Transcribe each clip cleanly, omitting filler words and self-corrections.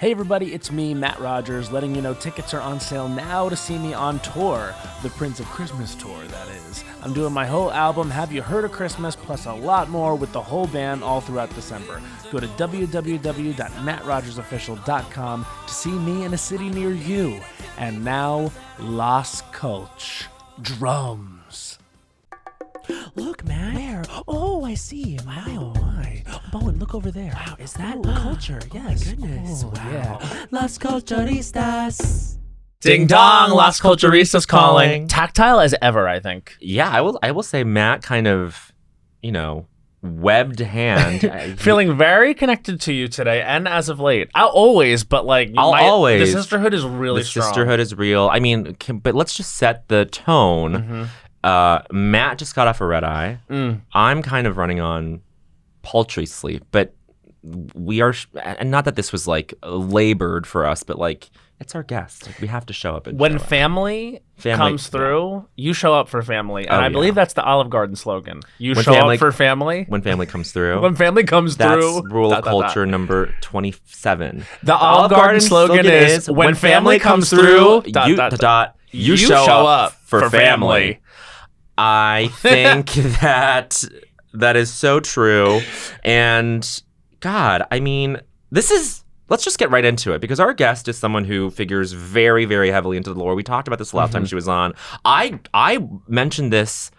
Hey everybody, it's me, Matt Rogers, letting you know tickets are on sale now to see me on tour. The Prince of Christmas tour, that is. I'm doing my whole album, Have You Heard of Christmas, plus a lot more with the whole band all throughout December. Go to www.mattrogersofficial.com to see me in a city near you. And now, Las Cultch. Drums. Look, man. Where? Oh, I see. Oh my. Bowen, look over there. Wow, is that culture? Yes. My goodness. Oh, wow. Yeah. Las Culturistas. Ding dong, Las Culturistas calling. Tactile as ever, I think. Yeah, I will say Matt kind of, webbed hand. Feeling very connected to you today, and as of late. I'll always, but always. The sisterhood is really the strong. sisterhood is real. I mean, but let's just set the tone. Mm-hmm. Matt just got off a red eye. I'm kind of running on paltry sleep, but we are, and not that this was labored for us, but it's our guest. We have to show up. When family comes through, you show up for family. And I believe that's the Olive Garden slogan. You show up for family. When family comes through. When family comes through. That's rule of culture number 27. The Olive Garden slogan is, when family comes through, you show up for family. I think that is so true. And God, I mean, let's just get right into it, because our guest is someone who figures very, very heavily into the lore. We talked about this the last time she was on. I mentioned this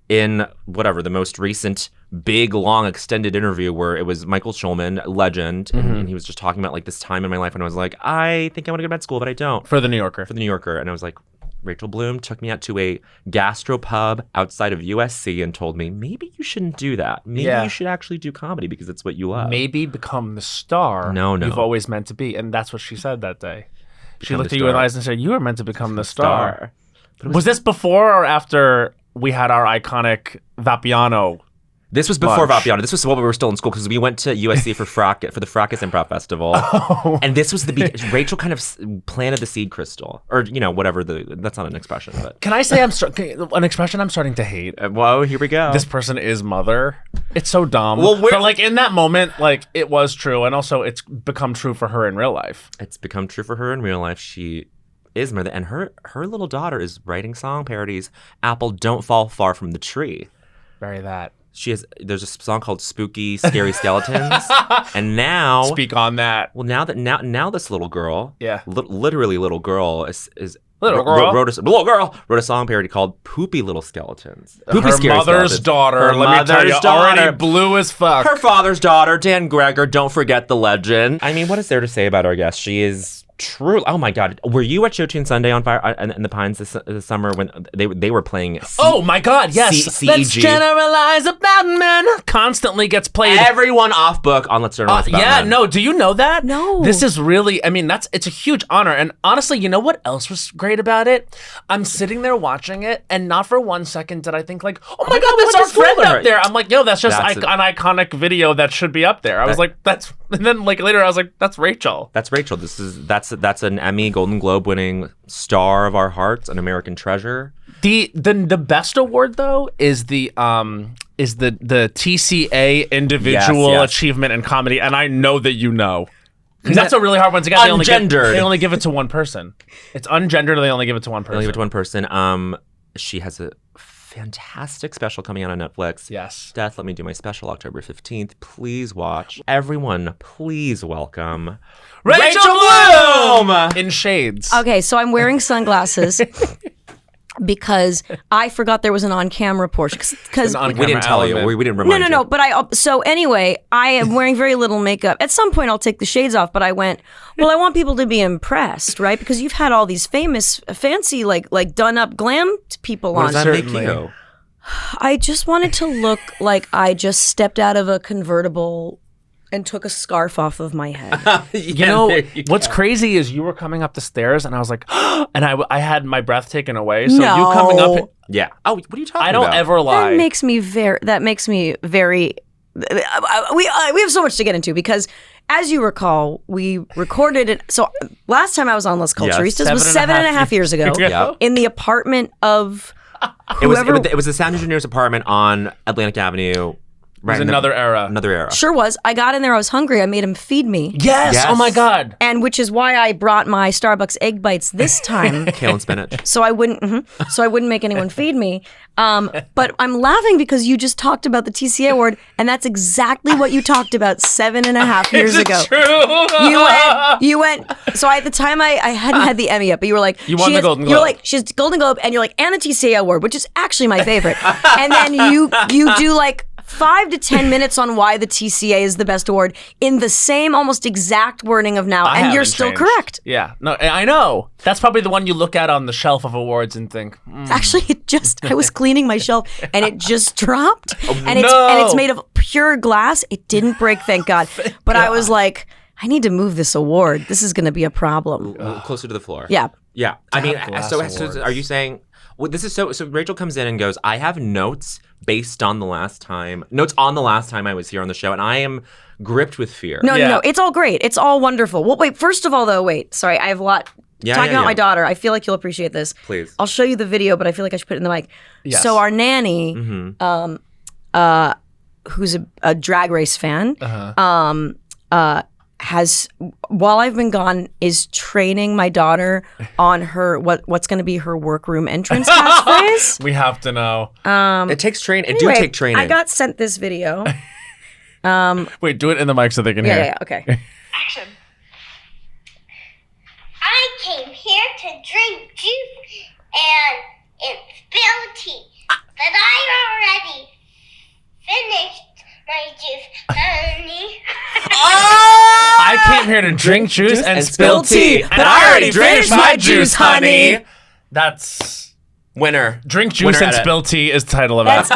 in the most recent big, long, extended interview where it was Michael Schulman, legend, and he was just talking about this time in my life when I was like, I think I want to go to med school, but I don't. For the New Yorker. And I was like, Rachel Bloom took me out to a gastropub outside of USC and told me, maybe you shouldn't do that. Maybe you should actually do comedy because it's what you love. Maybe become the star you've always meant to be. And that's what she said that day. She looked at you in the eyes and said, you were meant to become the star. Was this before or after we had our iconic Vapiano? This was before Vapiano. This was while we were still in school, because we went to USC for the Fracas Improv Festival. Oh. And this was Rachel kind of planted the seed crystal. Or, whatever that's not an expression. But Can I say an expression I'm starting to hate? Whoa, here we go. This person is mother. It's so dumb. Well, but in that moment, it was true. And also it's become true for her in real life. It's become true for her in real life. She is mother. And her little daughter is writing song parodies. Apple, don't fall far from the tree. Very that. There's a song called Spooky Scary Skeletons, and now speak on that. Well, now this little girl, literally little girl wrote a song parody called Poopy Little Skeletons. Poopy Her mother's daughter, let me tell you, already blue as fuck. Her father's daughter, Dan Gregor, don't forget the legend. I mean, what is there to say about our guest? She is true. Oh my God! Were you at Showtune Sunday on Fire in the Pines this summer when they were playing? Oh my God! Yes. Let's generalize about men. Constantly gets played. Everyone off book on Let's Generalize About Men. No. Do you know that? No. This is really. I mean, it's a huge honor. And honestly, you know what else was great about it? I'm sitting there watching it, and not for 1 second did I think oh my God, that's our friend up there. I'm like, yo, that's just an iconic video that should be up there. I was like, that's. And then later, I was like, that's Rachel. That's Rachel. That's an Emmy, Golden Globe winning star of our hearts, an American treasure. The best award though is the TCA individual achievement in comedy, and I know that you know. Because that's a really hard one to get. Ungendered. They only give it to one person. It's ungendered, and they only give it to one person. They only give it to one person. She has a fantastic special coming out on Netflix. Yes. Death, Let Me Do My Special, October 15th. Please watch. Everyone, please welcome Rachel Bloom! In shades. Okay, so I'm wearing sunglasses because I forgot there was an on-camera portion. Because we didn't tell you. We didn't remind you. No. But so anyway, I am wearing very little makeup. At some point, I'll take the shades off. But I went, well, I want people to be impressed, right? Because you've had all these famous, fancy, done-up glam people on. What does that make you? I just wanted to look like I just stepped out of a convertible and took a scarf off of my head. What's crazy is you were coming up the stairs and I was like, and I had my breath taken away. So you coming up. Yeah. Oh, what are you talking about? I don't ever lie. That makes me very, we have so much to get into because as you recall, we recorded it. So last time I was on Las Culturistas was 7.5 years ago in the apartment of whoever. It was the sound engineer's apartment on Atlantic Avenue. Right. It was another era. Another era. Sure was. I got in there. I was hungry. I made him feed me. Yes. Oh my God. And which is why I brought my Starbucks egg bites this time. Kale and spinach. So I wouldn't make anyone feed me. But I'm laughing because you just talked about the TCA award, and that's exactly what you talked about 7.5 years ago. True. You went. So at the time I hadn't had the Emmy yet, but you were like, you won the Golden Globe. You're like, she's Golden Globe, and you're like, and the TCA award, which is actually my favorite. And then you do like 5 to 10 minutes on why the TCA is the best award in the same almost exact wording of now, and you're still correct. Yeah, no, I know. That's probably the one you look at on the shelf of awards and think. Actually, I was cleaning my shelf and it just dropped, and it's made of pure glass. It didn't break, thank God. But I was like, I need to move this award. This is going to be a problem. Closer to the floor. Yeah. Yeah. I mean, so are you saying? Well, this is so Rachel comes in and goes, I have notes on the last time I was here on the show, and I am gripped with fear. No, it's all great. It's all wonderful. Well, wait, first of all, though, sorry, I have a lot. Talking about my daughter, I feel like you'll appreciate this. Please. I'll show you the video, but I feel like I should put it in the mic. Yes. So our nanny, who's a drag race fan, has, while I've been gone, is training my daughter on her what's going to be her workroom entrance catchphrase. We have to know. It takes training. Anyway, it do take training. I got sent this video. Wait, do it in the mic so they can hear. Yeah, okay. Action. I came here to drink juice and it's spilled tea, but I already finished my juice, honey. I came here to drink juice and spill tea, but I already finished my juice, honey. That's winner. Drink juice and spill tea is the title of That's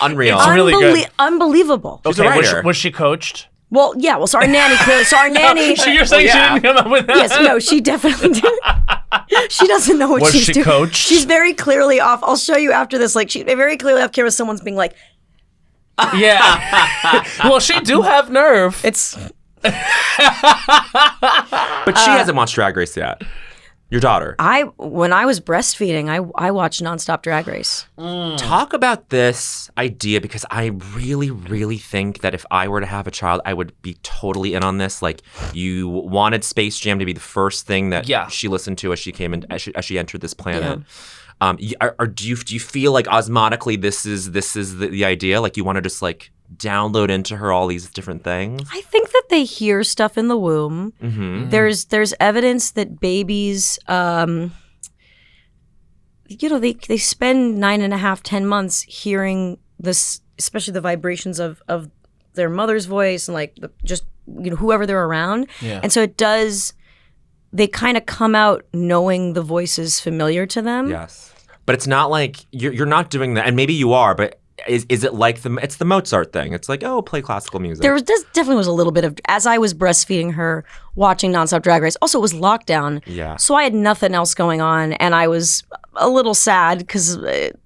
unreal. It's really good. Unbelievable. She's a writer. Was she coached? Well, yeah. So our nanny. You're saying she didn't come up with that? Yes, no, she definitely didn't. She doesn't know what she's doing. Was she coached? She's very clearly off. I'll show you after this. Like, she very clearly off camera. Someone's being like, yeah. Well, she do have nerve. It's. But she hasn't watched Drag Race yet. Your daughter. When I was breastfeeding, I watched nonstop Drag Race. Talk about this idea, because I really, really think that if I were to have a child, I would be totally in on this. Like, you wanted Space Jam to be the first thing that she listened to as she came in, as she entered this planet. Yeah. Do you feel like osmotically this is the idea? Like, you want to just like download into her all these different things? I think that they hear stuff in the womb. Mm-hmm. There's evidence that babies, they spend 9.5, 10 months hearing this, especially the vibrations of their mother's voice and like whoever they're around. Yeah. And so they kind of come out knowing the voice is familiar to them. Yes. But it's not like you're not doing that, and maybe you are, but is it like it's the Mozart thing? It's like, oh, play classical music. There definitely was a little bit of, as I was breastfeeding her, watching nonstop Drag Race. Also, it was lockdown, so I had nothing else going on, and I was a little sad because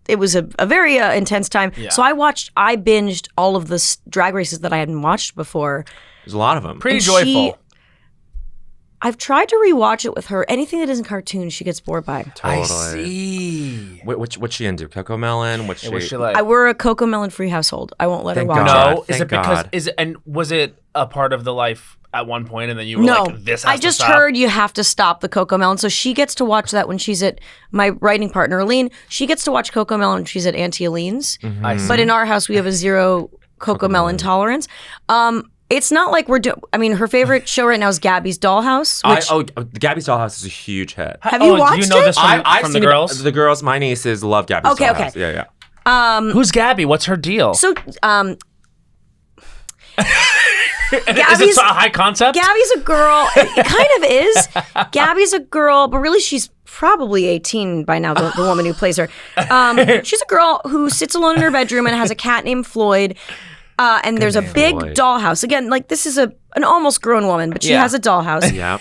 it was a very intense time. Yeah. So I binged all of the Drag Races that I hadn't watched before. There's a lot of them. Pretty joyful. I've tried to rewatch it with her. Anything that isn't cartoons, she gets bored by. Totally. I see. What's she into? Coco Melon? What's she like? We're a Coco Melon free household. I won't let her watch it. No, was it a part of the life at one point, and then you were like, this has I just to stop? heard you have to stop the Coco Melon. So she gets to watch that when she's at my writing partner, Aline. She gets to watch Coco Melon when she's at Auntie Aline's. Mm-hmm. But in our house, we have a zero Coco Melon tolerance. It's not like we're doing. I mean, her favorite show right now is Gabby's Dollhouse. Gabby's Dollhouse is a huge hit. Have you watched it? Do you know this from the girls? The girls, my nieces love Gabby's Dollhouse. Okay. Yeah. Who's Gabby? What's her deal? So, is it a high concept? Gabby's a girl. It kind of is. Gabby's a girl, but really she's probably 18 by now, the woman who plays her. She's a girl who sits alone in her bedroom and has a cat named Floyd. And there's a big dollhouse. Again, like, this is an almost grown woman, but she has a dollhouse. Yeah.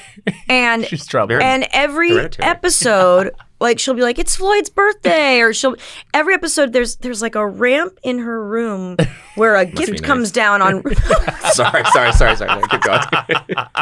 And she's trouble. And every episode, like, she'll be like, it's Floyd's birthday, or every episode there's like a ramp in her room where a gift comes down on. Sorry. Keep going.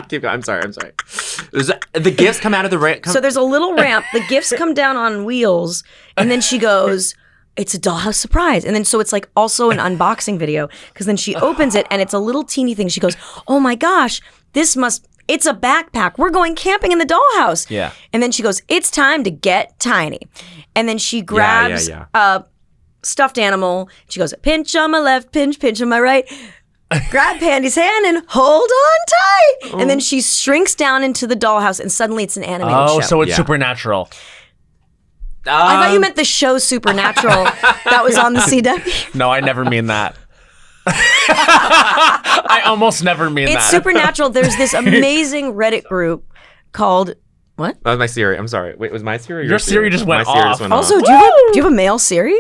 Keep going. I'm sorry. The gifts come out of the ramp. So there's a little ramp. The gifts come down on wheels, and then she goes, it's a dollhouse surprise. And then so it's like also an unboxing video because then she opens it and it's a little teeny thing. She goes, oh my gosh, it's a backpack. We're going camping in the dollhouse. Yeah. And then she goes, it's time to get tiny. And then she grabs a stuffed animal. She goes, pinch on my left, pinch on my right. Grab Pandy's hand and hold on tight. And then she shrinks down into the dollhouse and suddenly it's an animated show. Oh, so it's Supernatural. I thought you meant the show Supernatural that was on the CW. No, I never mean that. I almost never mean that. It's Supernatural. There's this amazing Reddit group called what? That was my Siri. I'm sorry. Wait, was my Siri or your Siri just went off. Also, do you have a male Siri?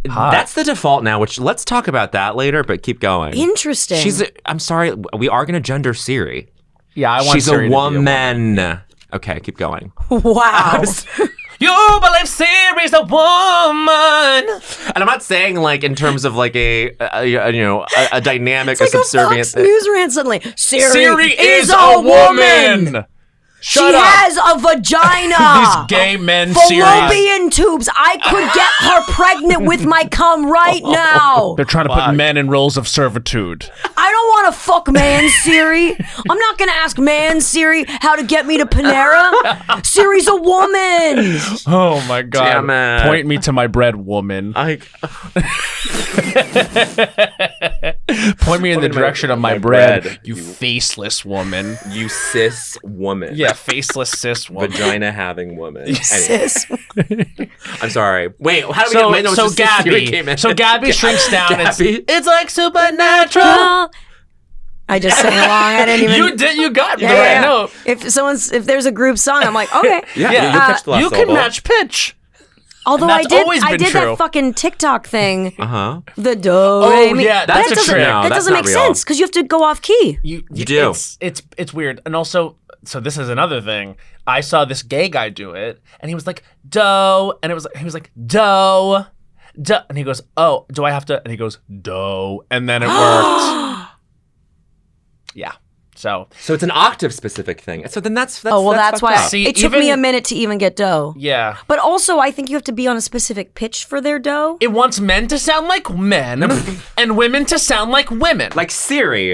That's the default now, which let's talk about that later, but keep going. Interesting. I'm sorry, we are going to gender Siri. Yeah, I want She's Siri a woman. Okay, keep going. Wow. You believe Siri's a woman, and I'm not saying like in terms of like a dynamic, it's a like subservient a Fox News rant suddenly. Siri is a woman. She has a vagina. These gay men fallopian tubes. I could get her pregnant with my cum right now. They're trying to put men in roles of servitude. I don't want to fuck man Siri. I'm not going to ask man Siri how to get me to Panera. Siri's a woman. Oh my God. Damn it. Point me to my bread, woman. Point me in the direction of my bread, you faceless woman. You cis woman. Yeah, faceless cis woman. Vagina having woman. Anyway. Cis. I'm sorry. Wait, how do we get so Gabby? So Gabby shrinks down. It's like Supernatural. I just sang along. I didn't even. You did. You got the right note. If there's a group song, I'm like, okay. Yeah. You catch the last you can match pitch. Although I did that fucking TikTok thing. The do. Oh yeah, that's a trick. That doesn't make sense because you have to go off key. You do. It's weird, and also, so this is another thing. I saw this gay guy do it, and he was like do, and he was like do, and he goes, oh, do I have to? And he goes do, and then it worked. Yeah. So it's an octave specific thing. So then that's why See, it took me a minute to even get dough. Yeah. But also I think you have to be on a specific pitch for their dough. It wants men to sound like men and women to sound like women. Like Siri.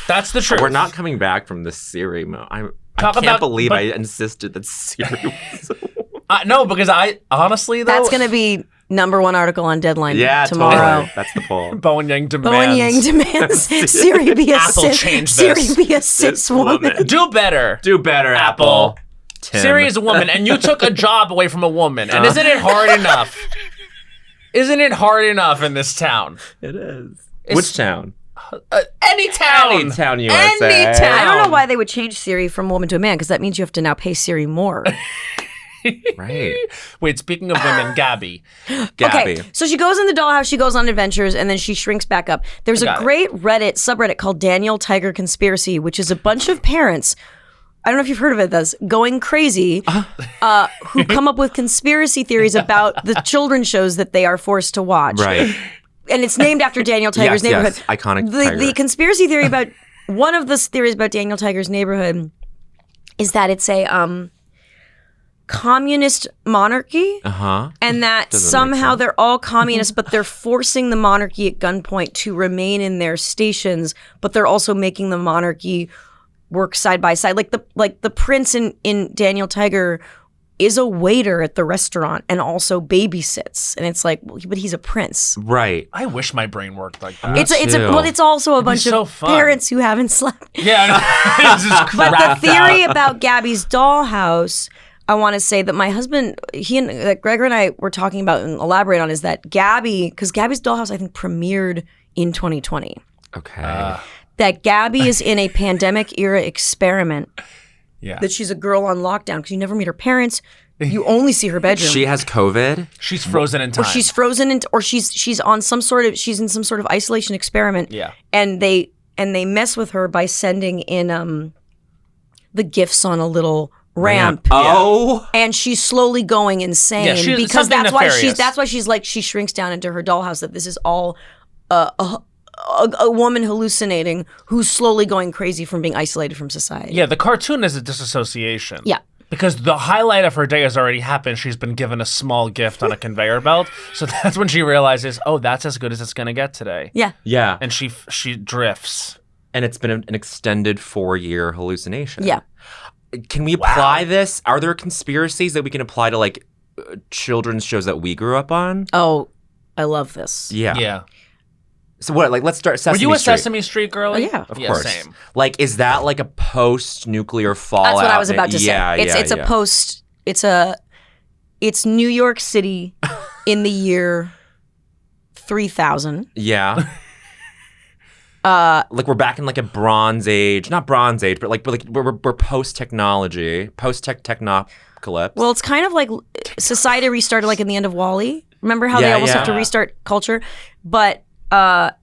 That's the truth. We're not coming back from this Siri I can't believe I insisted that Siri was no, because I honestly though that's gonna be #1 article on Deadline tomorrow. Totally. That's the poll. Bowen Yang demands Siri be a Apple cis woman. Do better. Do better, Apple. Tim. Siri is a woman, and you took a job away from a woman. And isn't it hard enough? Isn't it hard enough in this town? It is. Which town? Any town. Any town, USA. Any town. I don't know why they would change Siri from woman to a man, because that means you have to now pay Siri more. Right. Wait, speaking of women, Gabby. Okay, so she goes in the dollhouse, she goes on adventures, and then she shrinks back up. There's a great subreddit called Daniel Tiger Conspiracy, which is a bunch of parents, I don't know if you've heard of it, that's going crazy, who come up with conspiracy theories about the children's shows that they are forced to watch. Right. And it's named after Daniel Tiger's neighborhood. Yes, iconic tiger. The conspiracy theory about, one of the theories about Daniel Tiger's neighborhood is that it's a communist monarchy, and that somehow they're all communists, but they're forcing the monarchy at gunpoint to remain in their stations, but they're also making the monarchy work side by side. Like the prince in Daniel Tiger is a waiter at the restaurant and also babysits, and it's like, but he's a prince, right? I wish my brain worked like that. It's also a bunch of parents who haven't slept. Yeah, but the theory about Gabby's dollhouse, I want to say that my husband, Gregor and I were talking about and elaborate on, is that because Gabby's dollhouse I think premiered in 2020. Okay. That Gabby is in a pandemic era experiment. Yeah. That she's a girl on lockdown because you never meet her parents. You only see her bedroom. She has COVID. She's frozen in time. Or she's frozen or she's on she's in some sort of isolation experiment. Yeah. And they mess with her by sending in the gifts on a little ramp. Oh. And she's slowly going insane because that's why she shrinks down into her dollhouse, that this is all a woman hallucinating who's slowly going crazy from being isolated from society. Yeah, the cartoon is a disassociation. Yeah. Because the highlight of her day has already happened. She's been given a small gift on a conveyor belt. So that's when she realizes, oh, that's as good as it's going to get today. Yeah. Yeah. And she drifts. And it's been an extended 4-year hallucination. Yeah. Can we apply this? Are there conspiracies that we can apply to like children's shows that we grew up on? Oh, I love this. Yeah. Yeah. So what? Like, let's start Sesame Street. Were you a Sesame Street girl? Oh, yeah. Of course. Same. Like, is that like a post-nuclear fallout? That's what I was about to say. Yeah, It's a post. It's New York City in the year 3000. Yeah. Like we're back in like a Bronze Age, not Bronze Age, but like we're post-technology, post-technocalypse. Well, it's kind of like society restarted like in the end of WALL-E. Remember how they almost have to restart culture? But and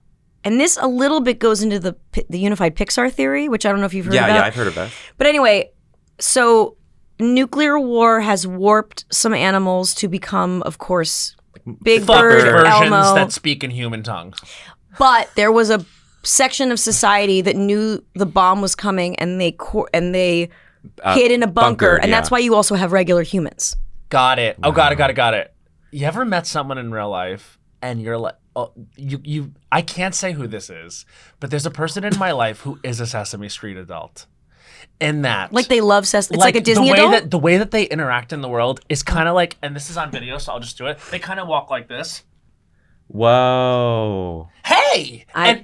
this a little bit goes into the unified Pixar theory, which I don't know if you've heard about. Yeah, I've heard of that. But anyway, so nuclear war has warped some animals to become, of course, Big Bird, versions Elmo. that speak in human tongues. But there was a section of society that knew the bomb was coming, and they hid in a bunker, and that's why you also have regular humans. Got it. Oh, got it. You ever met someone in real life and you're like, oh, I can't say who this is, but there's a person in my life who is a Sesame Street adult. In that, like they love Sesame. It's like a Disney adult. The way that they interact in the world is kind of like, and this is on video, so I'll just do it. They kind of walk like this. Whoa. Hey! But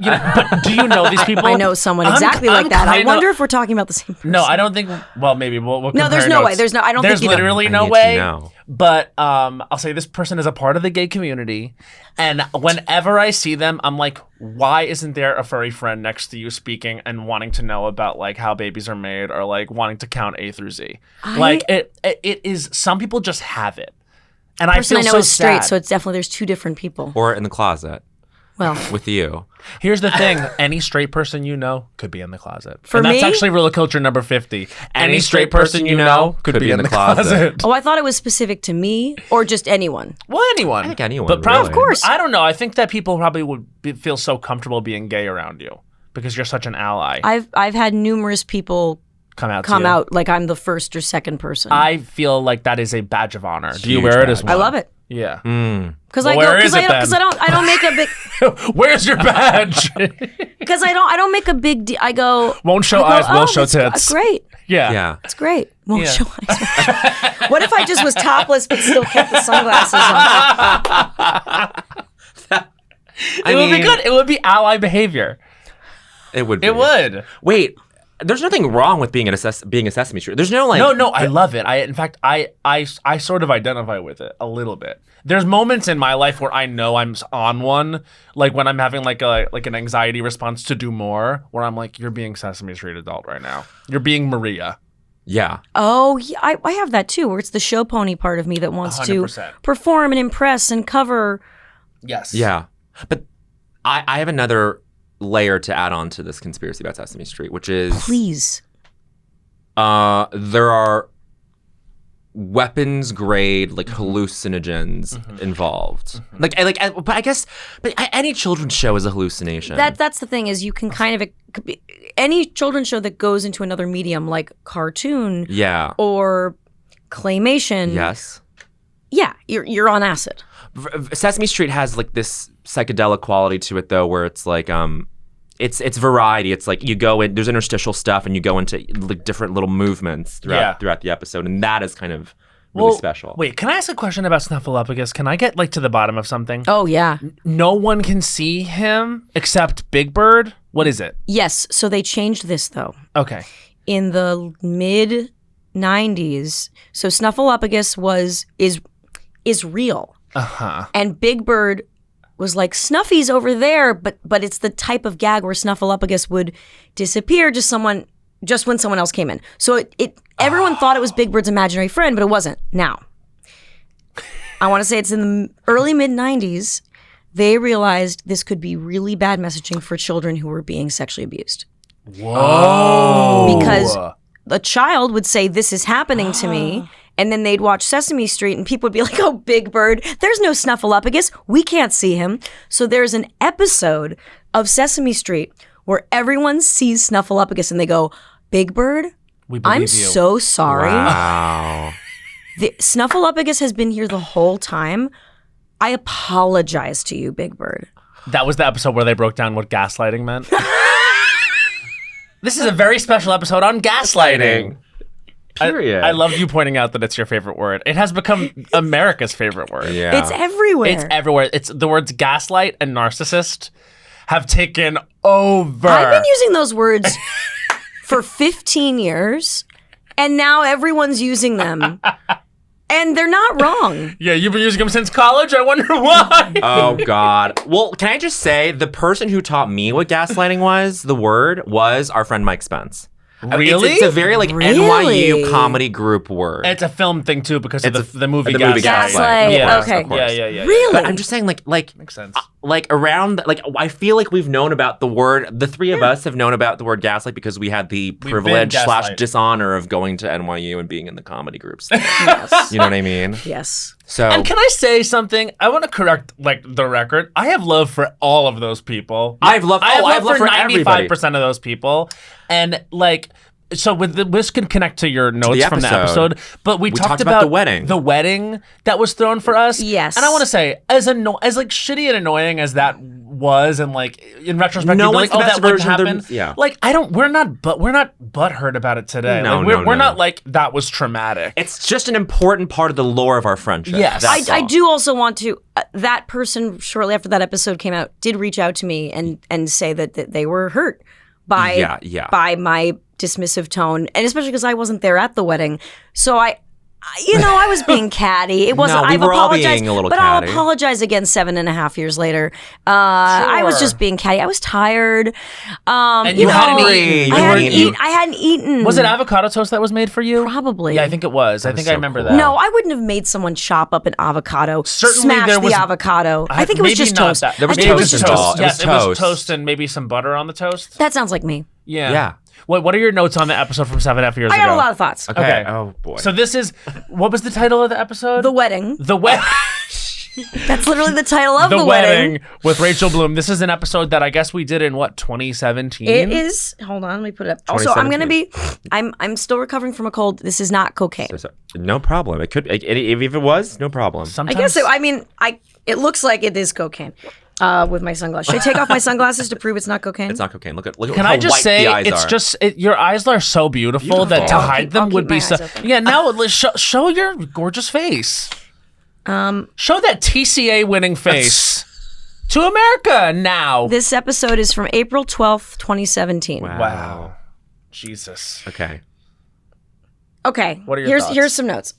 do you know these people? I know someone exactly like that. I wonder if we're talking about the same person. No, I don't think. Well, maybe we'll no, there's no way. There's no. I don't think. There's literally no way. No. But I'll say this person is a part of the gay community, and whenever I see them, I'm like, why isn't there a furry friend next to you speaking and wanting to know about like how babies are made or like wanting to count A through Z? Like it is. Some people just have it. And I feel so is straight, sad. so it's definitely there's two different people. Or in the closet. Well, with you. Here's the thing: any straight person you know could be in the closet. For and that's me? actually real culture number 50. Any straight person you know could be in the closet. Oh, I thought it was specific to me or just anyone. Well, anyone. I think anyone. But really. Of course. I don't know. I think that people probably would feel so comfortable being gay around you because you're such an ally. I've had numerous people come out like I'm the first or second person. I feel like that is a badge of honor. Do you Huge wear it badge. as one? I love it. Yeah. Because Well, I don't make a big. Where's your badge? Because I don't make a big deal. I go. Won't show eyes, will show tits. That's great. Yeah. Yeah. It's great. Won't Yeah. show eyes. What if I just was topless but still kept the sunglasses on? It would be good. It would be ally behavior. It would be. It would. Wait. There's nothing wrong with being a Sesame Street. There's no like. No, I love it. In fact, I sort of identify with it a little bit. There's moments in my life where I know I'm on one, like when I'm having like an anxiety response to do more, where I'm like, you're being Sesame Street adult right now. You're being Maria. Yeah. Oh, yeah, I have that too, where it's the show pony part of me that wants 100%. to perform and impress and cover. Yes. Yeah. But I have another layer to add on to this conspiracy about Sesame Street, which is Please. There are weapons grade like hallucinogens involved. But I guess any children's show is a hallucination. That's the thing, is you can kind of any children's show that goes into another medium like cartoon yeah. or claymation. Yes. Yeah, you're on acid. Sesame Street has like this psychedelic quality to it though, where it's like it's variety. It's like you go in, there's interstitial stuff, and you go into like different little movements throughout the episode, and that is kind of really special. Wait, can I ask a question about Snuffleupagus? Can I get like to the bottom of something? Oh yeah. No one can see him except Big Bird. What is it? Yes. So they changed this though. Okay. In the mid 90s, so Snuffleupagus is real. Uh-huh. And Big Bird was like, Snuffy's over there, but it's the type of gag where Snuffleupagus would disappear just when someone else came in. So everyone thought it was Big Bird's imaginary friend, but it wasn't. Now, I want to say it's in the early mid 90s, they realized this could be really bad messaging for children who were being sexually abused. Whoa. Because a child would say, this is happening to me. And then they'd watch Sesame Street and people would be like, oh, Big Bird, there's no Snuffleupagus. We can't see him. So there's an episode of Sesame Street where everyone sees Snuffleupagus and they go, Big Bird? We believe I'm you. so sorry. Wow. The Snuffleupagus has been here the whole time. I apologize to you, Big Bird. That was the episode where they broke down what gaslighting meant. This is a very special episode on gaslighting. Period. I love you pointing out that it's your favorite word. It has become America's favorite word. Yeah. It's everywhere. It's everywhere. It's the words gaslight and narcissist have taken over. I've been using those words for 15 years, and now everyone's using them. And they're not wrong. Yeah, you've been using them since college? I wonder why. Oh, God. Well, can I just say, the person who taught me what gaslighting was, the word, was our friend Mike Spence. Really? It's a very NYU comedy group word. It's a film thing too because of the movie the movie Gaslight. Yeah, okay. of course. Yeah. Really? But I'm just saying, Makes sense. Around, I feel like we've known about the word. The three of us have known about the word gaslight because we had the privilege / dishonor of going to NYU and being in the comedy groups. Yes. You know what I mean? Yes. So, And can I say something? I want to correct the record. I have love for all of those people. I have love for 95% of those people, and So this can connect to your notes from the episode, but we talked about the wedding that was thrown for us. Yes. And I want to say, as shitty and annoying as that was, and in retrospect, No you'd be one's like, the best that wouldn't version. happen. Yeah. We're not butthurt about it today. No, we're not that was traumatic. it's just an important part of the lore of our friendship. Yes. That's I all. do also want to. That person, shortly after that episode came out, did reach out to me and say that they were hurt by my dismissive tone, and especially because I wasn't there at the wedding. So I was being catty. It wasn't. No, we I've were all apologized, being a little but catty. I'll apologize again 7.5 years later. I was just being catty. I was tired. And you hadn't eaten. I hadn't eaten. Was it avocado toast that was made for you? Probably. Yeah, I think it was. I think I remember that. No, I wouldn't have made someone chop up an avocado, Certainly smash there was- the avocado. I think it was Maybe just not toast. that. There was I think it was toast just involved. toast. It was Yes, it was toast. toast and maybe some butter on the toast. That sounds like me. Yeah. What are your notes on the episode from 7.5 years ago? I got a lot of thoughts. Okay. Oh boy. So this is, what was the title of the episode? The wedding. The wedding. That's literally the title of The the wedding with Rachel Bloom. This is an episode that I guess we did in 2017. It is. Hold on, let me put it up. Also, I'm gonna be. I'm still recovering from a cold. This is not cocaine. No problem. It could. If it was, no problem. Sometimes, I guess so. I mean, it looks like it is cocaine. With my sunglasses. Should I take off my sunglasses to prove it's not cocaine? It's not cocaine. Look at Can how I just white say the eyes it's are. just your eyes are so beautiful that to hide them I'll would keep be my so. eyes open. Yeah, now show your gorgeous face. Show that TCA winning face to America now. This episode is from April 12th, 2017. Wow. Jesus. Okay. Okay. What are your thoughts? Here's some notes.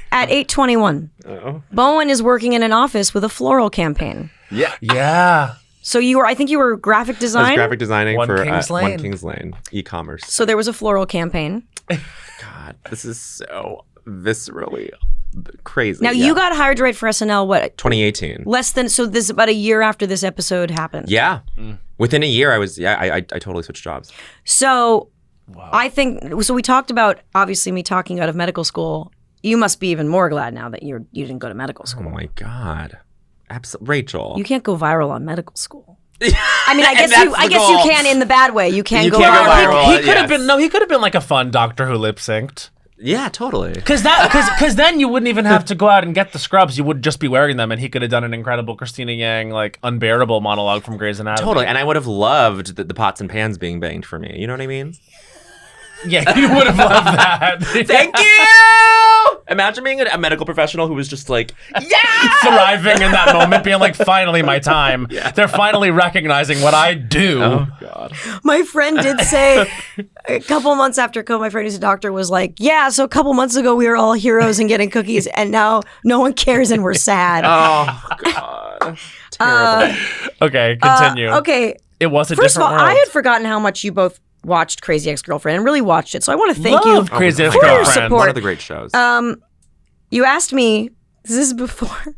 At 8:21, Bowen is working in an office with a floral campaign. Yeah. So I think you were graphic I was design. graphic designing One for Kings Lane. One Kings Lane e-commerce. So there was a floral campaign. God, this is so viscerally crazy. Now you got hired to write for SNL. What? 2018. Less than. So this is about a year after this episode happened. Yeah. Within a year, I totally switched jobs. So I think. So we talked about obviously me talking out of medical school. You must be even more glad now that you didn't go to medical Oh school. my God. Rachel. You can't go viral on medical school. I mean, I And guess that's you. I the guess goal. you can in the bad way. You can go can't go viral. viral. He could have yes. been he could have been like a fun Doctor Who lip synced. Yeah, totally. Because then you wouldn't even have to go out and get the scrubs. You would just be wearing them, and he could have done an incredible Christina Yang unbearable monologue from Grey's Anatomy. Totally. And I would have loved the pots and pans being banged for me. You know what I mean? Yeah, you would have loved that. Thank you! Imagine being a medical professional who was just like, thriving in that moment, being like, finally my time. They're finally recognizing what I do. oh, God. My friend did say a couple months after COVID, my friend who's a doctor was like, yeah, so a couple months ago we were all heroes and getting cookies, and now no one cares and we're sad. Oh, God. Terrible. Okay, continue. Okay. It was a First of different all, world. I had forgotten how much you both watched Crazy Ex-Girlfriend and really watched it. So I want to thank Love you Crazy Oh my for your Ex-Girlfriend. support. One of the great shows. You asked me, this is before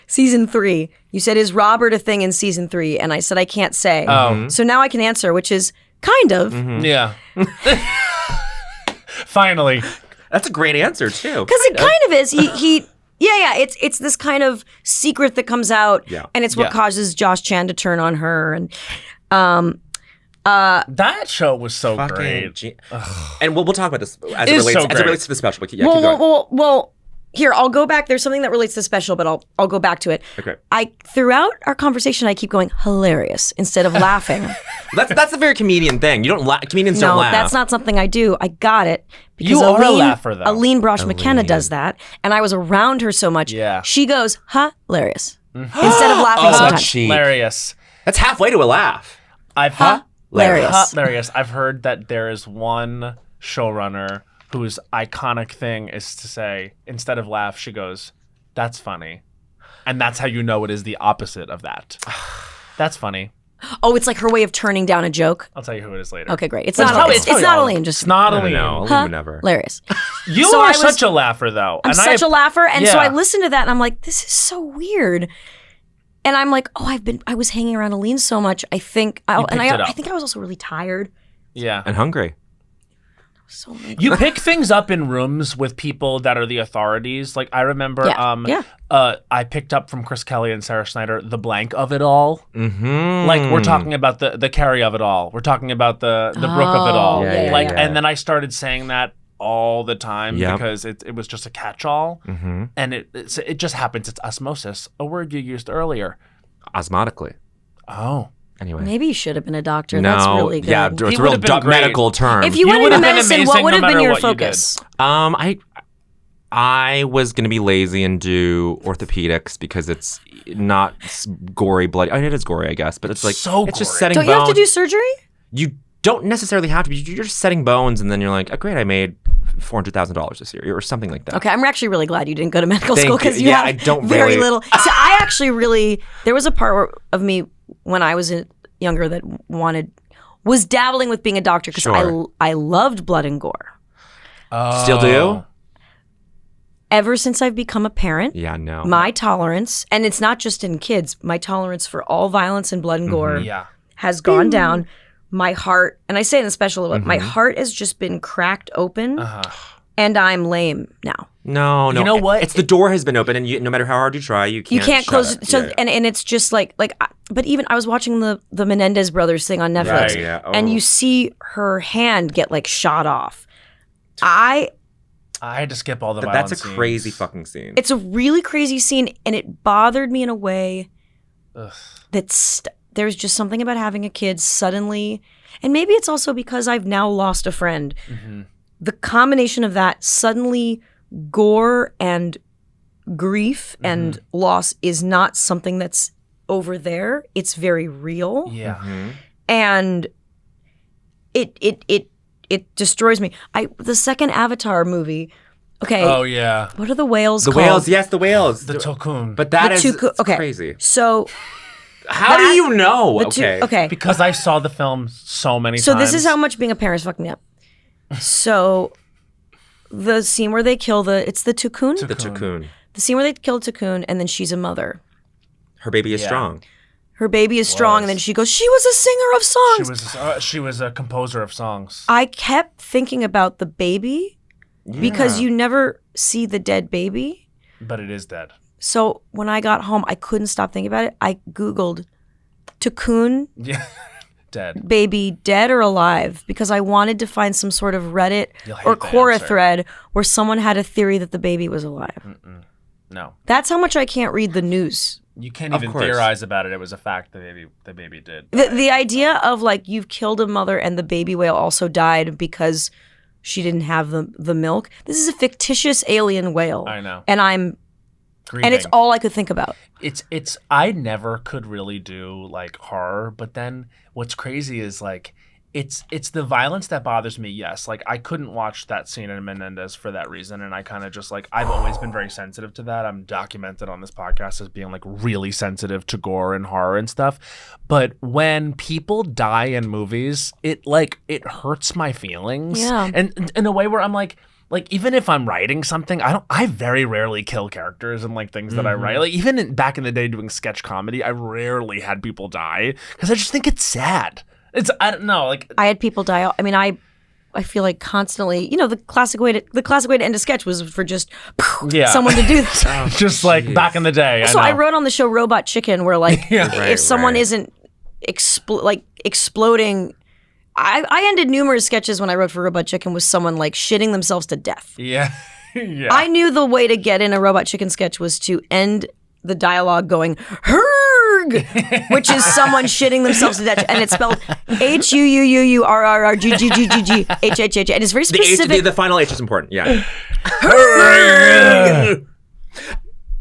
season 3. You said, is Robert a thing in season 3? And I said, I can't say. Oh. So now I can answer, which is kind of. Yeah. Finally. That's a great answer, too. Because it kind of is. He yeah. It's this kind of secret that comes out, Yeah. and it's what Yeah. causes Josh Chan to turn on her. And That show was so great. And we'll talk about this as it relates to the special. But keep going. Well, here, I'll go back. There's something that relates to the special, but I'll go back to it. Okay. Throughout our conversation, I keep going hilarious instead of laughing. That's a very comedian thing. You don't comedians don't laugh. No, that's not something I do. I got it. Because You are a laugher, though. Aline Brosh McKenna does that, and I was around her so much. Yeah. She goes, hilarious. Instead of laughing sometimes. Hilarious. That's halfway to a laugh. Hilarious. I've heard that there is one showrunner whose iconic thing is to say, instead of laugh, she goes, "That's funny," and that's how you know it is the opposite of that. That's funny. Oh, it's like her way of turning down a joke. I'll tell you who it is later. Okay, great. It's not Aline. It's not Aline. No, Aline would never. Hilarious. You are such a laugher, though. I'm such a laugher, and so I listened to that, and I'm like, this is so weird. And I'm like, I was hanging around Aline so much. I think I was also really tired. Yeah, and hungry. So many. You pick things up in rooms with people that are the authorities. Like I remember, I picked up from Chris Kelly and Sarah Schneider the blank of it all. Mm-hmm. Like we're talking about the Carrie of it all. We're talking about the Brooke of it all. And then I started saying that all the time because it was just a catch-all, and it just happens. It's osmosis, a word you used earlier. Osmotically. Oh. Anyway. Maybe you should have been a doctor. No, that's really good. Yeah, it's a real medical term. If you went into medicine, what would have been your focus? I was going to be lazy and do orthopedics because it's not gory, bloody. I mean, it is gory, I guess, but it's like so it's just setting bones. Don't you have to do surgery? You don't necessarily have to be. You're just setting bones, and then you're like, oh, great, I made $400,000 this year or something like that. Okay, I'm actually really glad you didn't go to medical school because you have I don't very little. So I actually there was a part of me when I was younger that was dabbling with being a doctor because I loved blood and gore. Still do? Ever since I've become a parent, my tolerance, and it's not just in kids, my tolerance for all violence and blood and gore has gone down. My heart, and I say in the special, my heart has just been cracked open, and I'm lame now. No. You know what? It's the door has been open, and no matter how hard you try, you can't close it. So, and it's just like, but even I was watching the Menendez brothers thing on Netflix, and you see her hand get like shot off. I had to skip all the violence That's a crazy fucking scene. It's a really crazy scene, and it bothered me in a way that's. There's just something about having a kid suddenly, and maybe it's also because I've now lost a friend. The combination of that, suddenly gore and grief and loss is not something that's over there. It's very real. Yeah. And it destroys me. The second Avatar movie. Okay. Oh yeah. What are the whales called? The whales, yes, the whales. The Tokun. But that is crazy. So how do you know? Okay. Because I saw the film so many times. So this is how much being a parent is fucking me up. So the scene where they kill it's the Tokun? The Tokun. The scene where they kill Tokun and then she's a mother. Her baby is strong. Her baby is strong and then she goes, she was a singer of songs. She was a composer of songs. I kept thinking about the baby because you never see the dead baby. But it is dead. So when I got home, I couldn't stop thinking about it. I Googled Tokun dead. Baby dead or alive because I wanted to find some sort of Reddit or Quora thread where someone had a theory that the baby was alive. No. That's how much I can't read the news. You can't even theorize about it. It was a fact the baby did. The idea of like you've killed a mother and the baby whale also died because she didn't have the milk. This is a fictitious alien whale. I know. And I'm grieving. And it's all I could think about. It's I never could really do like horror, but then what's crazy is like it's the violence that bothers me. Yes, like I couldn't watch that scene in Menendez for that reason, and I kind of just like I've always been very sensitive to that. I'm documented on this podcast as being like really sensitive to gore and horror and stuff. But when people die in movies, it hurts my feelings. Yeah. And in a way where I'm like even if I'm writing something, I very rarely kill characters and like things that I write. Like even back in the day doing sketch comedy, I rarely had people die because I just think it's sad. I don't know, like I had people die. I mean, I feel like constantly, the classic way to end a sketch was for just someone to do this. Just like back in the day. So I wrote on the show Robot Chicken where like if someone isn't exploding I ended numerous sketches when I wrote for Robot Chicken with someone like shitting themselves to death. Yeah. Yeah. I knew the way to get in a Robot Chicken sketch was to end the dialogue going "herg," which is someone shitting themselves to death, and it's spelled HUUURRRGGGGHHH, and it's very specific. The final H is important. Yeah.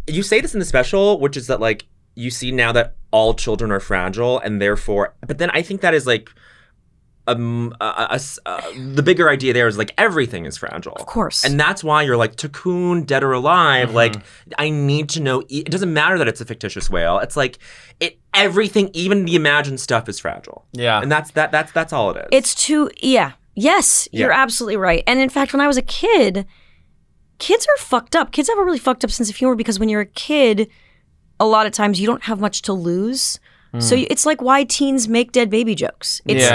You say this in the special, which is that like you see now that all children are fragile, and therefore, but then I think that is like. The bigger idea there is like everything is fragile. Of course. And that's why you're like, Cocoon, dead or alive, like I need to know. It doesn't matter that it's a fictitious whale. It's like everything, even the imagined stuff is fragile. Yeah. And that's all it is. It's too, yes, you're absolutely right. And in fact, when I was a kid, kids are fucked up. Kids have a really fucked up sense of humor because when you're a kid, a lot of times you don't have much to lose. So it's like why teens make dead baby jokes. It's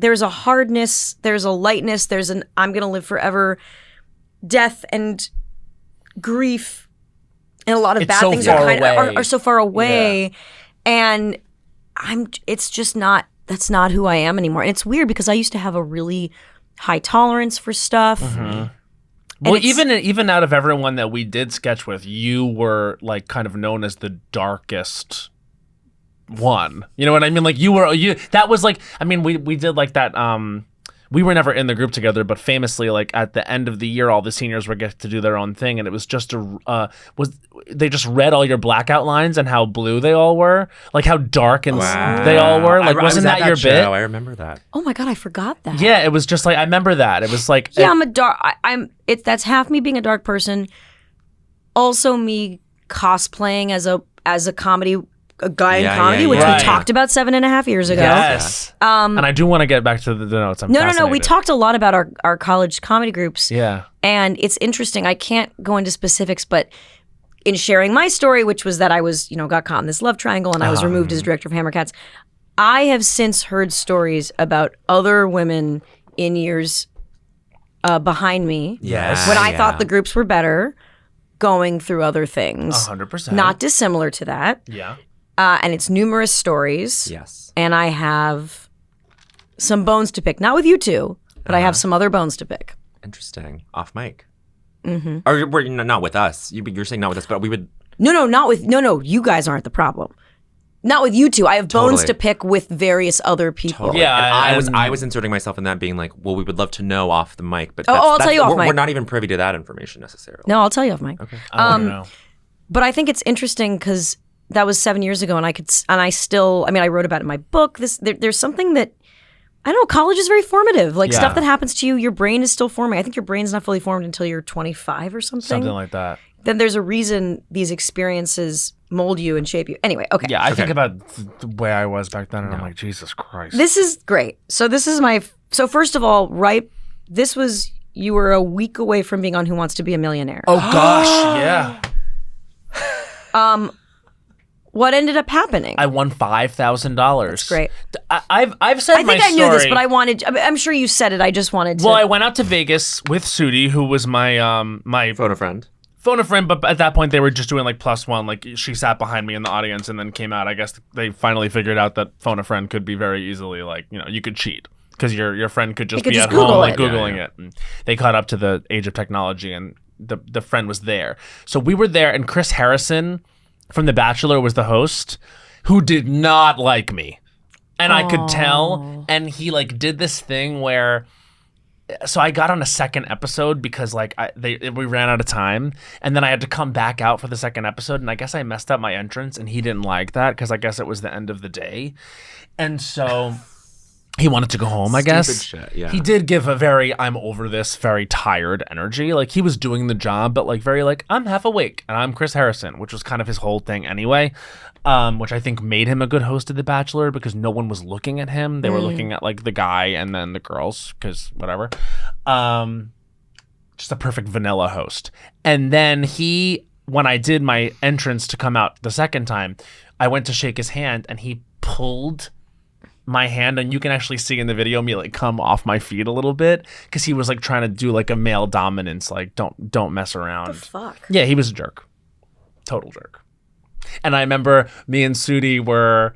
there's a hardness, there's a lightness, there's an I'm going to live forever, death and grief, and a lot of bad things are so far away. And it's just not, that's not who I am anymore. And it's weird because I used to have a really high tolerance for stuff. Well, even out of everyone that we did sketch with, you were like kind of known as the darkest one. You know what I mean? Like that was like, I mean, we did like that, we were never in the group together, but famously, like at the end of the year, all the seniors would get to do their own thing, and it was just they just read all your blackout lines and how blue they all were, like how dark and they all were. Like, wasn't that your bit? I remember that. Oh my god, I forgot that. Yeah, it was just like I remember that. It was like I'm a dark. That's half me being a dark person, also me cosplaying as a comedy. A guy in comedy, which we talked about 7.5 years ago. Yes. And I do want to get back to the notes. No. We talked a lot about our college comedy groups. Yeah. And it's interesting. I can't go into specifics, but in sharing my story, which was that I was, got caught in this love triangle and I was removed as director of Hammercats, I have since heard stories about other women in years behind me. Yes. When I thought the groups were better, going through other things. 100%. Not dissimilar to that. Yeah. And it's numerous stories. Yes. And I have some bones to pick. Not with you two, but I have some other bones to pick. Interesting. Off mic. Mm-hmm. Or not with us. You're saying not with us, but we would. No. You guys aren't the problem. Not with you two. I have bones to pick with various other people. Totally. Yeah. And I was inserting myself in that, being like, well, we would love to know off the mic, but I'll tell you off mic. We're not even privy to that information necessarily. No, I'll tell you off mic. Okay. I don't know. But I think it's interesting because that was 7 years ago, and I still, I wrote about it in my book. There's something that, I don't know, college is very formative. Like stuff that happens to you, your brain is still forming. I think your brain's not fully formed until you're 25 or something. Something like that. Then there's a reason these experiences mold you and shape you. Anyway, okay. Yeah, I think about the way I was back then, and I'm like, Jesus Christ. This is great. So this is so first of all, you were a week away from being on Who Wants to Be a Millionaire. Oh gosh, yeah. What ended up happening? I won $5,000. That's great. I've said my story. I think I knew this, but I'm sure you said it. I just wanted to. Well, I went out to Vegas with Sudi, who was my phone a friend. But at that point they were just doing like +1. Like she sat behind me in the audience and then came out. I guess they finally figured out that phone a friend could be very easily like, you could cheat because your friend could just be at home like Googling it. And they caught up to the age of technology, and the friend was there. So we were there, and Chris Harrison from The Bachelor was the host, who did not like me. And I could tell. And he like did this thing where, so I got on a second episode because like we ran out of time, and then I had to come back out for the second episode, and I guess I messed up my entrance, and he didn't like that because I guess it was the end of the day. And so he wanted to go home, I guess. Shit, yeah. He did give a very, I'm over this, very tired energy. Like, he was doing the job, but, like, very, like, I'm half awake, and I'm Chris Harrison, which was kind of his whole thing anyway, which I think made him a good host of The Bachelor because no one was looking at him. They were looking at, like, the guy and then the girls, because whatever. Just a perfect vanilla host. And then when I did my entrance to come out the second time, I went to shake his hand, and he pulled my hand, and you can actually see in the video me like come off my feet a little bit because he was like trying to do like a male dominance, like don't mess around. What the fuck? Yeah, he was a jerk, total jerk. And I remember me and Sudi were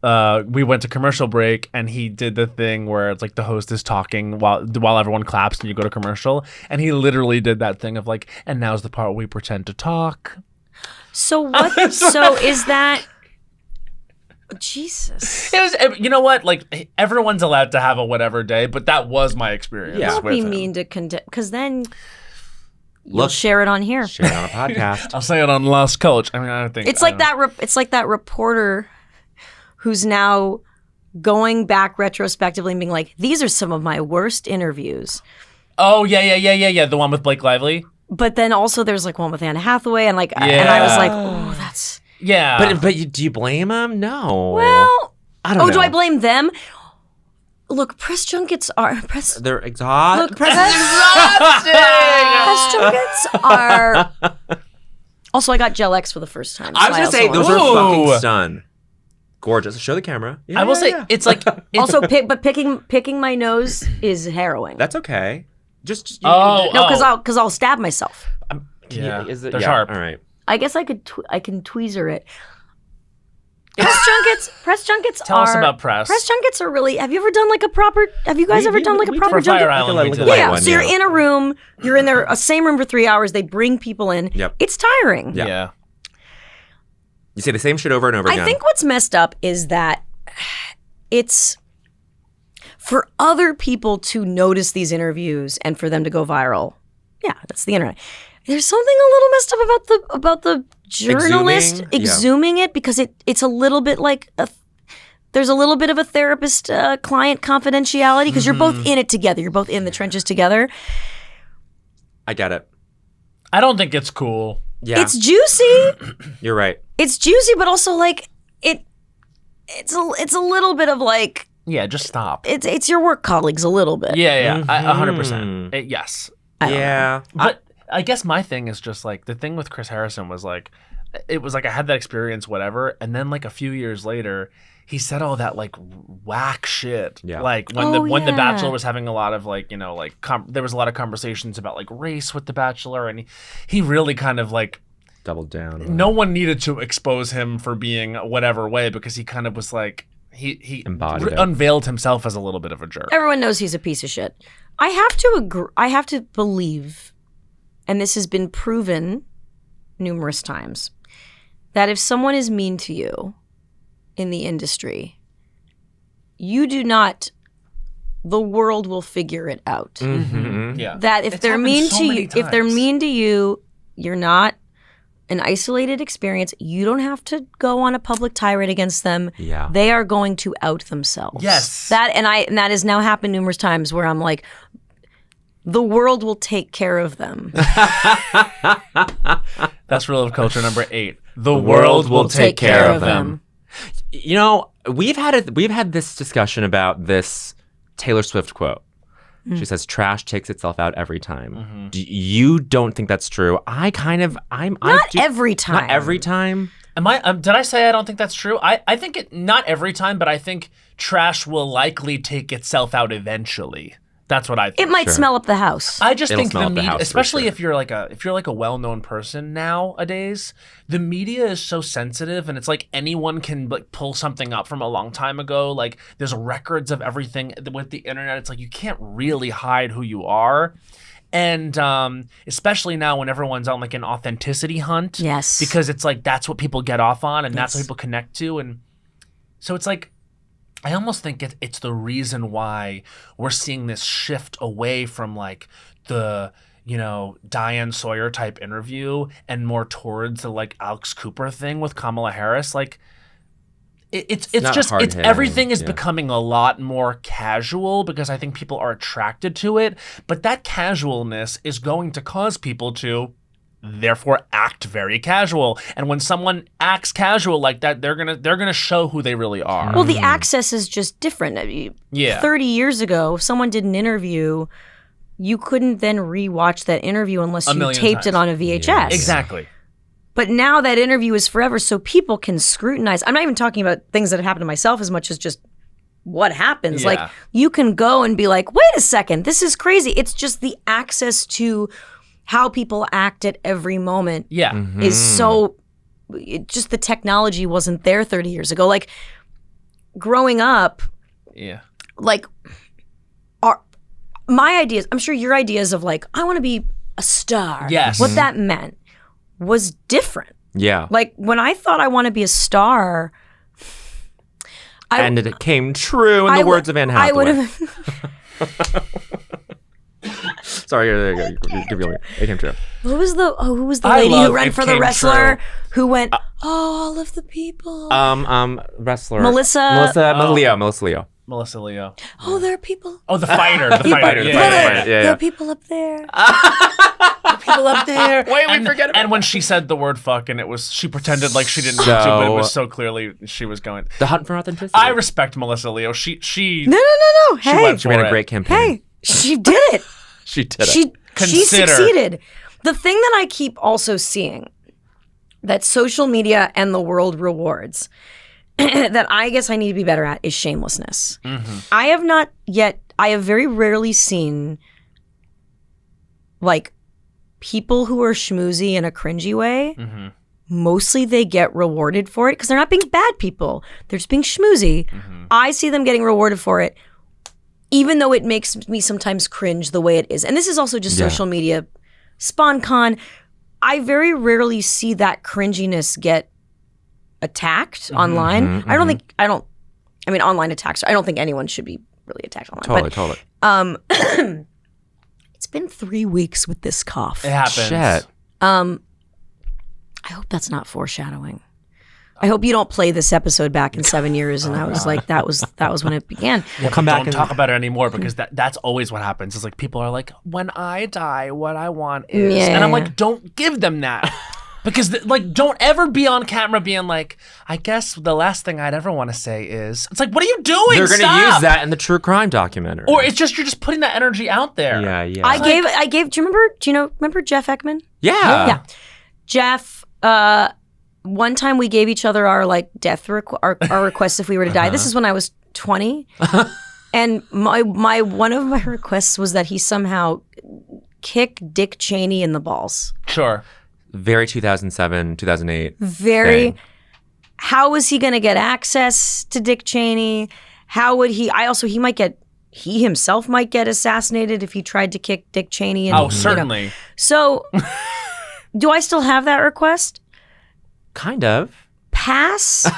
we went to commercial break and he did the thing where it's like the host is talking while everyone claps and you go to commercial, and he literally did that thing of like, and now's the part where we pretend to talk. So what? So is that? Jesus. It was, you know what? Like, everyone's allowed to have a whatever day, but that was my experience. Yeah. Don't with be him. mean to condemn, because then you'll share it on here. Share it on a podcast. I'll say it on Las Cultch. I mean, I don't think it's like that. It's like that reporter who's now going back retrospectively and being like, "These are some of my worst interviews." Oh yeah. The one with Blake Lively. But then also there's like one with Anne Hathaway, and like, and I was like, "Oh, that's." Yeah. But do you blame him? No. Well, I don't know. do I blame them? Look, press junkets are They're exhausting. Look, press junkets are. Also, I got Gel X for the first time. I was gonna say those are fucking stun. Gorgeous. Show the camera. Yeah, I will say it's like also picking my nose is harrowing. That's okay. Just because I'll stab myself. Yeah, they're sharp. All right. I guess I can tweezer it. Press junkets Tell us about press. Press junkets are really. Have you ever done like a proper? Have you guys ever done like a proper for junket? Fire Island, Yeah. So you're in a room. You're in there, a same room for 3 hours. They bring people in. Yep. It's tiring. Yeah. You say the same shit over and over again. I think what's messed up is that it's for other people to notice these interviews and for them to go viral. Yeah, that's the internet. There's something a little messed up about the journalist exhuming it, because it's a little bit like there's a little bit of a therapist client confidentiality, because you're both in it together. You're both in the trenches together. I get it. I don't think it's cool. Yeah. It's juicy. You're right. It's juicy, but also like it's a little bit of like, yeah, just stop. It's your work colleagues a little bit. Yeah. 100%. Yes. Yeah. But I guess my thing is just like the thing with Chris Harrison was like, it was like I had that experience, whatever, and then like a few years later, he said all that like whack shit. Yeah. Like when the Bachelor was having a lot of like, you know, like there was a lot of conversations about like race with the Bachelor, and he really kind of like doubled down. No one needed to expose him for being whatever way, because he kind of was like he unveiled himself as a little bit of a jerk. Everyone knows he's a piece of shit. I have to agree. I have to believe, and this has been proven numerous times, that if someone is mean to you in the industry, you do not. The world will figure it out. Mm-hmm. Yeah. That if they're mean to you, you're not an isolated experience. You don't have to go on a public tirade against them. Yeah. They are going to out themselves. Yes. That has now happened numerous times where I'm like, the world will take care of them. That's rule of culture number 8. The world will take care of them. You know, we've had this discussion about this Taylor Swift quote. She says, "Trash takes itself out every time." Mm-hmm. You don't think that's true? Not every time. Not every time. Am I? Did I say I don't think that's true? I think it not every time, but I think trash will likely take itself out eventually. That's what I think. It might smell up the house. I just It'll think smell the up the media, house, especially for sure. if you're like a well-known person nowadays, the media is so sensitive, and it's like anyone can like pull something up from a long time ago. Like there's records of everything with the internet. It's like you can't really hide who you are. And especially now when everyone's on like an authenticity hunt. Yes. Because it's like that's what people get off on, and that's what people connect to. And so it's like, I almost think it's the reason why we're seeing this shift away from like the, you know, Diane Sawyer type interview and more towards the like Alex Cooper thing with Kamala Harris. Like it's everything is becoming a lot more casual, because I think people are attracted to it, but that casualness is going to cause people to therefore act very casual. And when someone acts casual like that, they're gonna show who they really are. Well, the access is just different. 30 years ago, if someone did an interview, you couldn't then rewatch that interview unless you taped it on a VHS. Yeah. Exactly. But now that interview is forever, so people can scrutinize. I'm not even talking about things that have happened to myself as much as just what happens. Yeah. Like, you can go and be like, wait a second, this is crazy. It's just the access to how people act at every moment is so, just the technology wasn't there 30 years ago. Like, growing up, like, my ideas, I'm sure your ideas of like, I want to be a star. Yes. What that meant was different. Yeah. Like, when I thought I want to be a star... and it came true in the words of Anne Hathaway. I would have... Sorry, it came true. Who was the lady who ran for the wrestler who went, all of the people? Wrestler. Melissa Leo. Melissa Leo. Oh, there are people. Oh, the fighter. The fighter. There are people up there. People up there. Wait, we forget about And when she said the word fuck, and she pretended like she didn't mean to, but it was so clearly she was going. The hunt for authenticity. I respect Melissa Leo. She No. Hey. She ran a great campaign. Hey, she did it. She did it. She succeeded. The thing that I keep also seeing that social media and the world rewards that I guess I need to be better at is shamelessness. Mm-hmm. I have very rarely seen like people who are schmoozy in a cringy way. Mm-hmm. Mostly they get rewarded for it because they're not being bad people. They're just being schmoozy. Mm-hmm. I see them getting rewarded for it, even though it makes me sometimes cringe the way it is. And this is also just social media spawn con. I very rarely see that cringiness get attacked online. Mm-hmm, I mean, online attacks. I don't think anyone should be really attacked online. Totally. It's been 3 weeks with this cough. It happens. Shit. I hope that's not foreshadowing. I hope you don't play this episode back in 7 years and I was like, that was when it began. We'll come back and talk about it anymore because that's always what happens. It's like people are like, when I die, what I want is, and I'm like, don't give them that. Because, don't ever be on camera being like, I guess the last thing I'd ever want to say is, it's like, what are you doing? They're going to use that in the true crime documentary. Or it's just, you're just putting that energy out there. Yeah. I gave, do you remember Jeff Ekman? Yeah. Jeff, one time we gave each other our death our requests if we were to die. This is when I was 20. And one of my requests was that he somehow kick Dick Cheney in the balls. Sure. Very 2007, 2008. Very. Thing. How was he going to get access to Dick Cheney? How would he? He himself might get assassinated if he tried to kick Dick Cheney. And, certainly. So, do I still have that request? Kind of. Pass.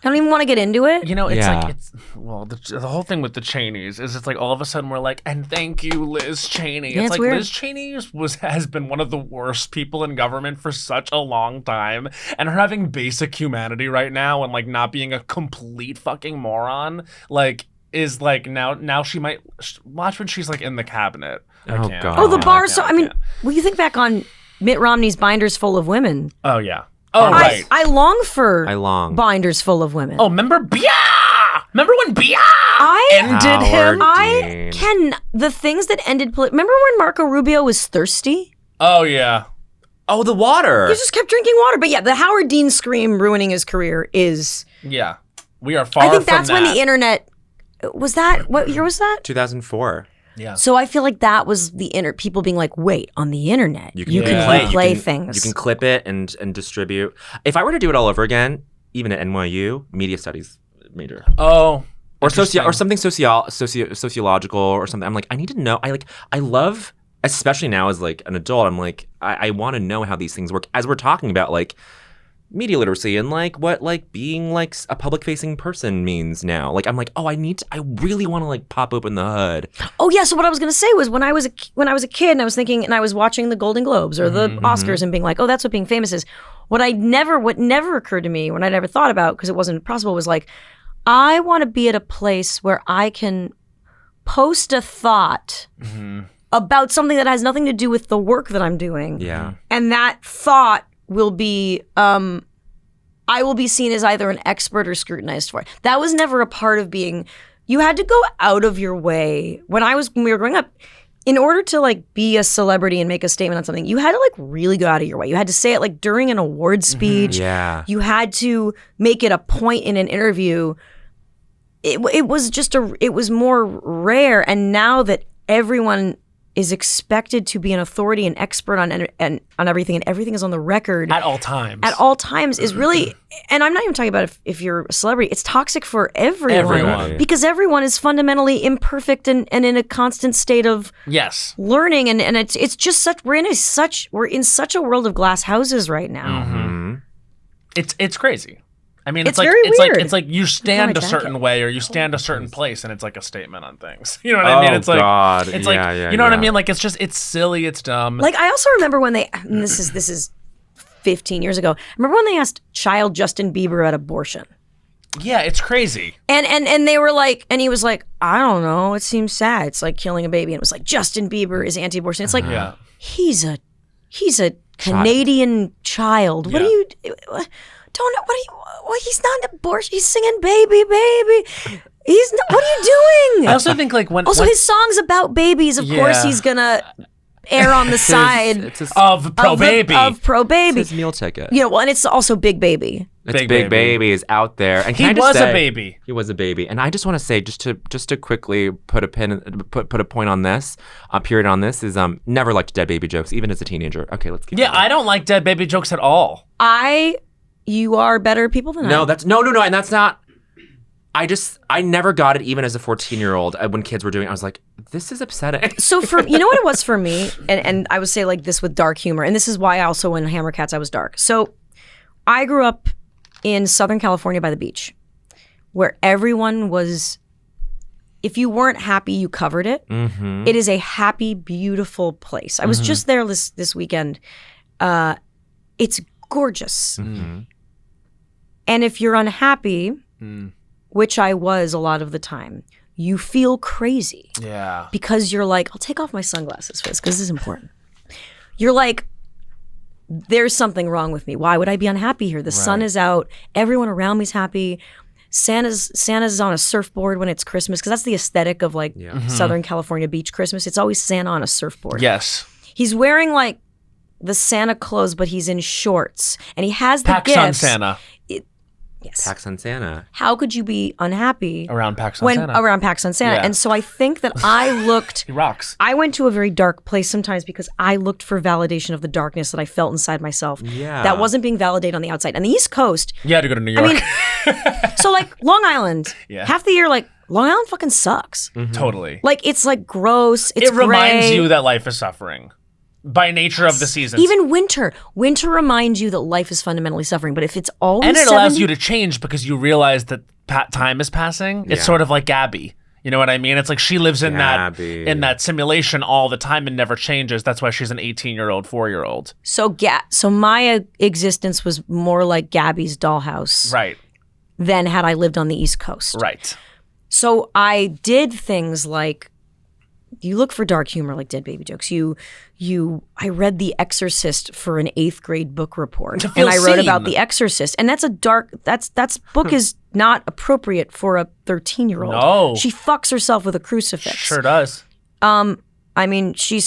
I don't even want to get into it. The whole thing with the Cheneys is it's like all of a sudden we're like, and thank you, Liz Cheney. It's like weird. Liz Cheney has been one of the worst people in government for such a long time, and her having basic humanity right now and not being a complete fucking moron is now she might watch when she's in the cabinet. Oh god. Oh, the bar. So when you think back on Mitt Romney's binders full of women. Oh yeah. Oh, right. I long for binders full of women. Oh, remember Bia? Remember when Bia ended him? The things that ended... Remember when Marco Rubio was thirsty? Oh, yeah. Oh, the water. He just kept drinking water. But yeah, the Howard Dean scream ruining his career is... Yeah. We are far from that. I think that's when the internet... Was that... What year was that? 2004. Yeah. So I feel like that was the people being like, wait, on the internet, you can replay things. You can clip it and distribute. If I were to do it all over again, even at NYU, media studies major. Oh. Or something sociological or something. I'm like, I need to know. I love, especially now as an adult, I'm like, I want to know how these things work. As we're talking about media literacy and what being a public facing person means now. I'm like, oh, I really want to pop open the hood. Oh yeah. So what I was gonna say was when I was a kid and I was thinking and I was watching the Golden Globes or the Oscars and being like, oh, that's what being famous is. What never occurred to me when I never thought about because it wasn't possible was I want to be at a place where I can post a thought about something that has nothing to do with the work that I'm doing. Yeah. And that thought will be I will be seen as either an expert or scrutinized for it. That was never a part of being. You had to go out of your way when we were growing up. In order to be a celebrity and make a statement on something, you had to really go out of your way. You had to say it during an award speech. Yeah. You had to make it a point in an interview. It was more rare, and now that everyone is expected to be an authority and expert on everything, and everything is on the record at all times. At all times is really, and I'm not even talking about if you're a celebrity. It's toxic for everyone. Because everyone is fundamentally imperfect and in a constant state of learning, and it's just such we're in such a world of glass houses right now. Mm-hmm. It's crazy. I mean, it's very weird. It's like you stand a certain way or you stand a certain place, and it's like a statement on things. You know what I mean? It's like God. It's like you know what I mean? Like it's silly, it's dumb. Like I also remember when this is 15 years ago. I remember when they asked child Justin Bieber about abortion. Yeah, it's crazy. And they were like, and he was like, I don't know, it seems sad. It's like killing a baby. And it was like Justin Bieber is anti-abortion. It's like he's a Canadian child. What do you? Don't know. Well, he's not an abortion. He's singing "Baby, Baby." He's not. What are you doing? I also think like when his song's about babies. Of course, he's gonna err on the side of pro baby. It's his meal ticket. And it's also Big Baby. It's Big Baby is out there, and he was a baby. He was a baby, and I just want to say, just to quickly put a point on this, period on this is never liked dead baby jokes, even as a teenager. Okay, let's keep. Yeah, I don't like dead baby jokes at all. You are better people than I. No, and that's not. I never got it even as a 14-year-old when kids were doing it. I was like, this is upsetting. So what it was for me, and I would say like this with dark humor, and this is why also when Hammer Cats I was dark. So I grew up in Southern California by the beach, where everyone was, if you weren't happy, you covered it. Mm-hmm. It is a happy, beautiful place. I was just there this weekend. It's gorgeous. Mm-hmm. And if you're unhappy, which I was a lot of the time, you feel crazy. Yeah. Because you're like, I'll take off my sunglasses for this because this is important. You're like, there's something wrong with me. Why would I be unhappy here? The sun is out. Everyone around me's happy. Santa's on a surfboard when it's Christmas, because that's the aesthetic of like Southern California beach Christmas. It's always Santa on a surfboard. Yes. He's wearing like the Santa clothes, but he's in shorts, and he has the gifts. PacSun Santa. Yes. PacSun Santa. How could you be unhappy around PacSun Santa? Around PacSun Santa. Yeah. And so I think that I looked. He rocks. I went to a very dark place sometimes because I looked for validation of the darkness that I felt inside myself. Yeah. That wasn't being validated on the outside. And the East Coast. You had to go to New York. I mean, so like Long Island. Yeah. Half the year, like Long Island fucking sucks. Mm-hmm. Totally. Like it's like gross. It reminds you that life is suffering. By nature of the seasons. Even winter. Winter reminds you that life is fundamentally suffering. But if it's always and it allows you to change because you realize that time is passing. It's sort of like Gabby. You know what I mean? It's like she lives in that simulation all the time and never changes. That's why she's an 18-year-old, 4-year-old. So my existence was more like Gabby's dollhouse. Right. Than had I lived on the East Coast. Right. So I did things like, you look for dark humor like dead baby jokes. I read The Exorcist for an 8th grade book report, and I wrote about The Exorcist, and that's a dark. That's book is not appropriate for a 13-year-old. No, she fucks herself with a crucifix. Sure does. I mean, she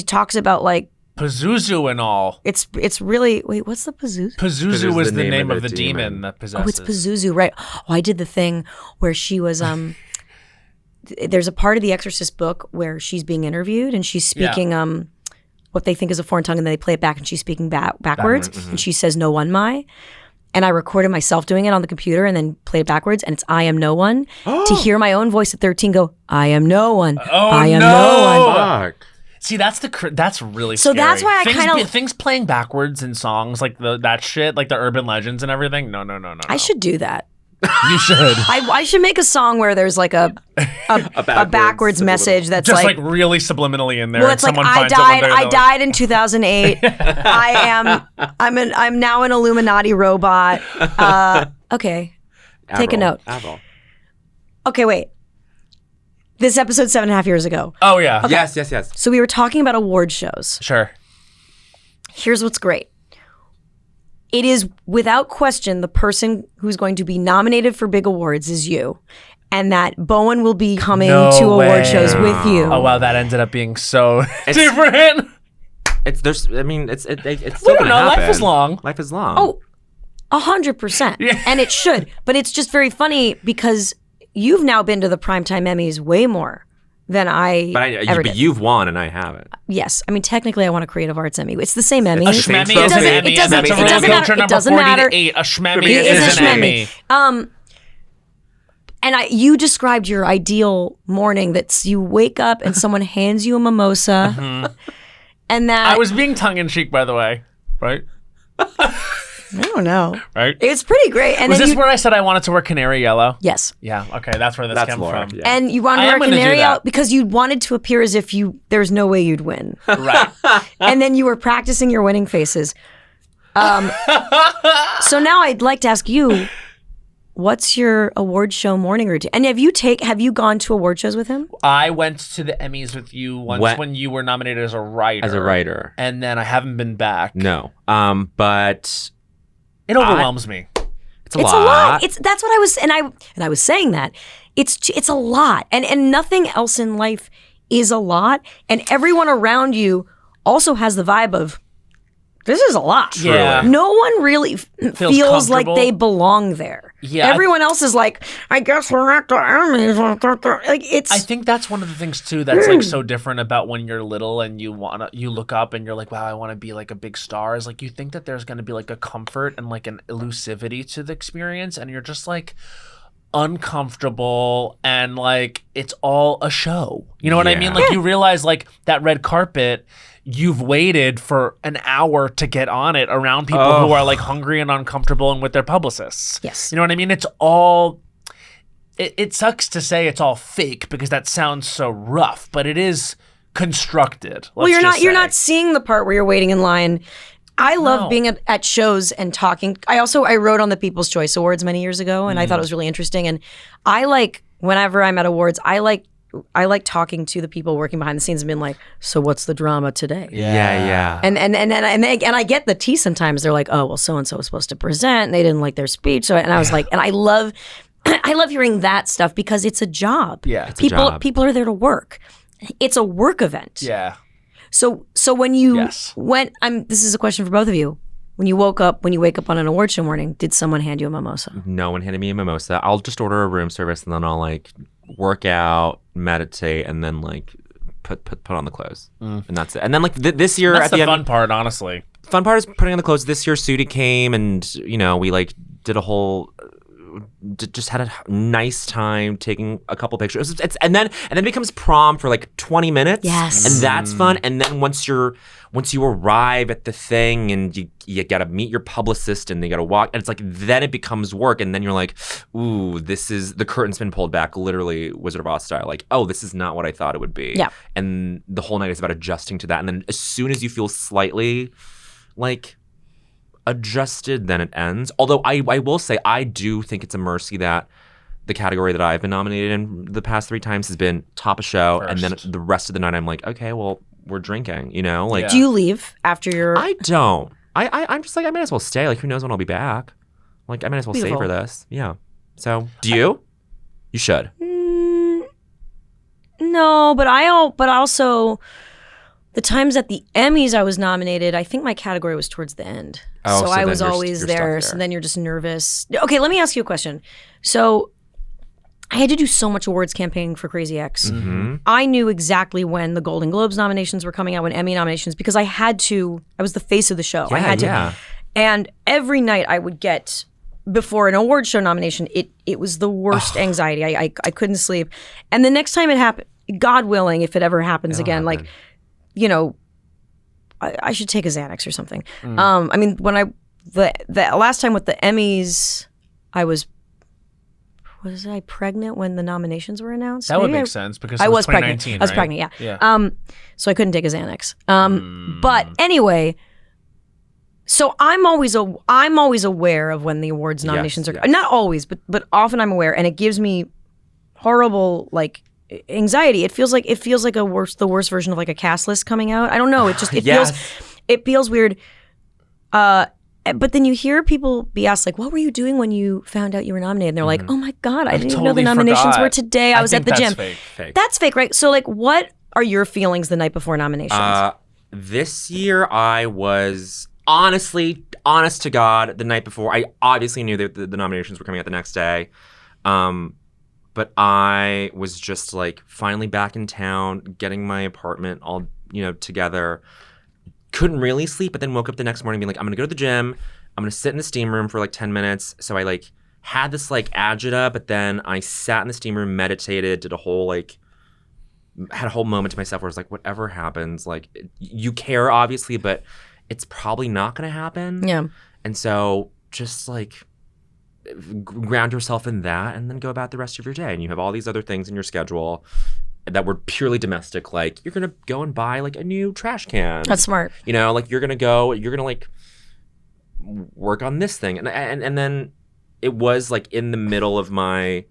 talks about like Pazuzu and all. It's really what's the Pazuzu? Pazuzu was the name of the demon that possesses. Oh, it's Pazuzu, right? Oh, I did the thing where she was There's a part of the Exorcist book where she's being interviewed and she's speaking what they think is a foreign tongue, and then they play it back and she's speaking backwards, and she says "no one my," and I recorded myself doing it on the computer and then played it backwards, and it's "I am no one." To hear my own voice at 13 go "I am no one," I am no one. Fuck. See, that's really so scary. That's why I kind of things playing backwards in songs like that shit, like the urban legends and everything. No. I should do that. You should. I should make a song where there's like a backwards message that's just like really subliminally in there. Well, it's like I died in 2008. I'm now an Illuminati robot. Okay, take a note. Okay, wait. This episode's 7.5 years ago. Oh yeah. Okay. Yes. So we were talking about award shows. Sure. Here's what's great. It is without question the person who's going to be nominated for big awards is you, and that Bowen will be coming to award shows with you. Oh wow, that ended up being so different. It's still we gonna don't know. happen. Life is long. Life is long. Oh, 100%. And it should, but it's just very funny because you've now been to the Primetime Emmys way more than I ever but did. you've won and I haven't. Yes. I mean, technically, I want a Creative Arts Emmy. It's the same Emmy. A Schmemmy is an Emmy. It doesn't matter. It doesn't matter. A Schmemmy is an Emmy. And you described your ideal morning. That's you wake up and someone hands you a mimosa, and that I was being tongue-in-cheek, by the way, right? I don't know. Right? It's pretty great. And was then this where I said I wanted to wear canary yellow? Yes. Yeah. Okay, that's where this came from. Yeah. And you wanted to wear canary yellow because you wanted to appear as if there's no way you'd win. Right. And then you were practicing your winning faces. So now I'd like to ask you, what's your award show morning routine? And have you gone to award shows with him? I went to the Emmys with you once when you were nominated as a writer. And then I haven't been back. No. But it overwhelms me. It's a lot. That's what I was and I was saying that. It's a lot. And nothing else in life is a lot. And everyone around you also has the vibe of this is a lot. Yeah. No one really feels like they belong there. Yeah. Everyone else is like, I guess we're at the Emmys. Like I think that's one of the things too that's like so different about when you're little and you look up and you're like, wow, I want to be like a big star. Is like you think that there's going to be like a comfort and like an elusivity to the experience, and you're just like uncomfortable and like it's all a show. You know what I mean? Like you realize like that red carpet, you've waited for an hour to get on it around people who are like hungry and uncomfortable and with their publicists. Yes. You know what I mean? It's all, it sucks to say it's all fake because that sounds so rough, but it is constructed. Well, you're not seeing the part where you're waiting in line. I love being at shows and talking. I wrote on the People's Choice Awards many years ago, and I thought it was really interesting. And I like, whenever I'm at awards, I like talking to the people working behind the scenes and being like, so what's the drama today? Yeah. And I get the tea sometimes. They're like, oh, well, so-and-so was supposed to present and they didn't like their speech. So, and I was like, and I love hearing that stuff because it's a job. Yeah. It's a job. People are there to work. It's a work event. Yeah. So when this is a question for both of you. When you wake up on an award show morning, did someone hand you a mimosa? No one handed me a mimosa. I'll just order a room service and then I'll like work out, meditate, and then like put on the clothes, and that's it. And then like this year, that's at the fun end, part, honestly. Fun part is putting on the clothes. This year, Sudi came and we like did a whole. Just had a nice time taking a couple pictures. And then it becomes prom for like 20 minutes. Yes. And that's fun. And then once you arrive at the thing and you got to meet your publicist and they got to walk, and it's like then it becomes work, and then you're like, ooh, this is the curtain's been pulled back, literally Wizard of Oz style. Like, oh, this is not what I thought it would be. Yeah. And the whole night is about adjusting to that. And then as soon as you feel slightly like adjusted, then it ends. Although I will say I do think it's a mercy that the category that I've been nominated in the past 3 times has been top of show, and then the rest of the night I'm like, okay, well, we're drinking, like. Do you leave after your? I don't. I'm just like, I might as well stay. Like, who knows when I'll be back? Like, I might as well savor this. Yeah. So, do you? You should. No, but also. The times at the Emmys I was nominated, I think my category was towards the end. Oh, so I was always you're there. So then you're just nervous. Okay, let me ask you a question. So I had to do so much awards campaigning for Crazy X. Mm-hmm. I knew exactly when the Golden Globes nominations were coming out, when Emmy nominations, because I was the face of the show. I had to. Yeah. And every night I would get, before an award show nomination, it was the worst anxiety. I couldn't sleep. And the next time it happened, God willing, if it ever happens again, like, I should take a Xanax or something. I mean, when the last time with the Emmys, was I pregnant when the nominations were announced? That would make sense because I was 2019, pregnant. I was right? pregnant, yeah. So I couldn't take a Xanax. But anyway, so I'm always aware of when the awards nominations are. Not always, but often I'm aware, and it gives me horrible anxiety. It feels like the worst version of like a cast list coming out. I don't know. It feels weird. But then you hear people be asked like, "What were you doing when you found out you were nominated?" And they're like, "Oh my God, I didn't even know the nominations were today. I was at the gym." Fake. That's fake, right? So like, what are your feelings the night before nominations? This year I was honest to God, the night before. I obviously knew that the nominations were coming out the next day. But I was just like finally back in town, getting my apartment all, together. Couldn't really sleep, but then woke up the next morning being like, I'm going to go to the gym. I'm going to sit in the steam room for like 10 minutes. So I like had this like agita, but then I sat in the steam room, meditated, did a whole had a whole moment to myself where I was like, whatever happens, like you care obviously, but it's probably not going to happen. Yeah. And so just like ground yourself in that and then go about the rest of your day. And you have all these other things in your schedule that were purely domestic. Like you're going to go and buy like a new trash can. That's smart. Like you're going to like work on this thing. And then it was like in the middle of my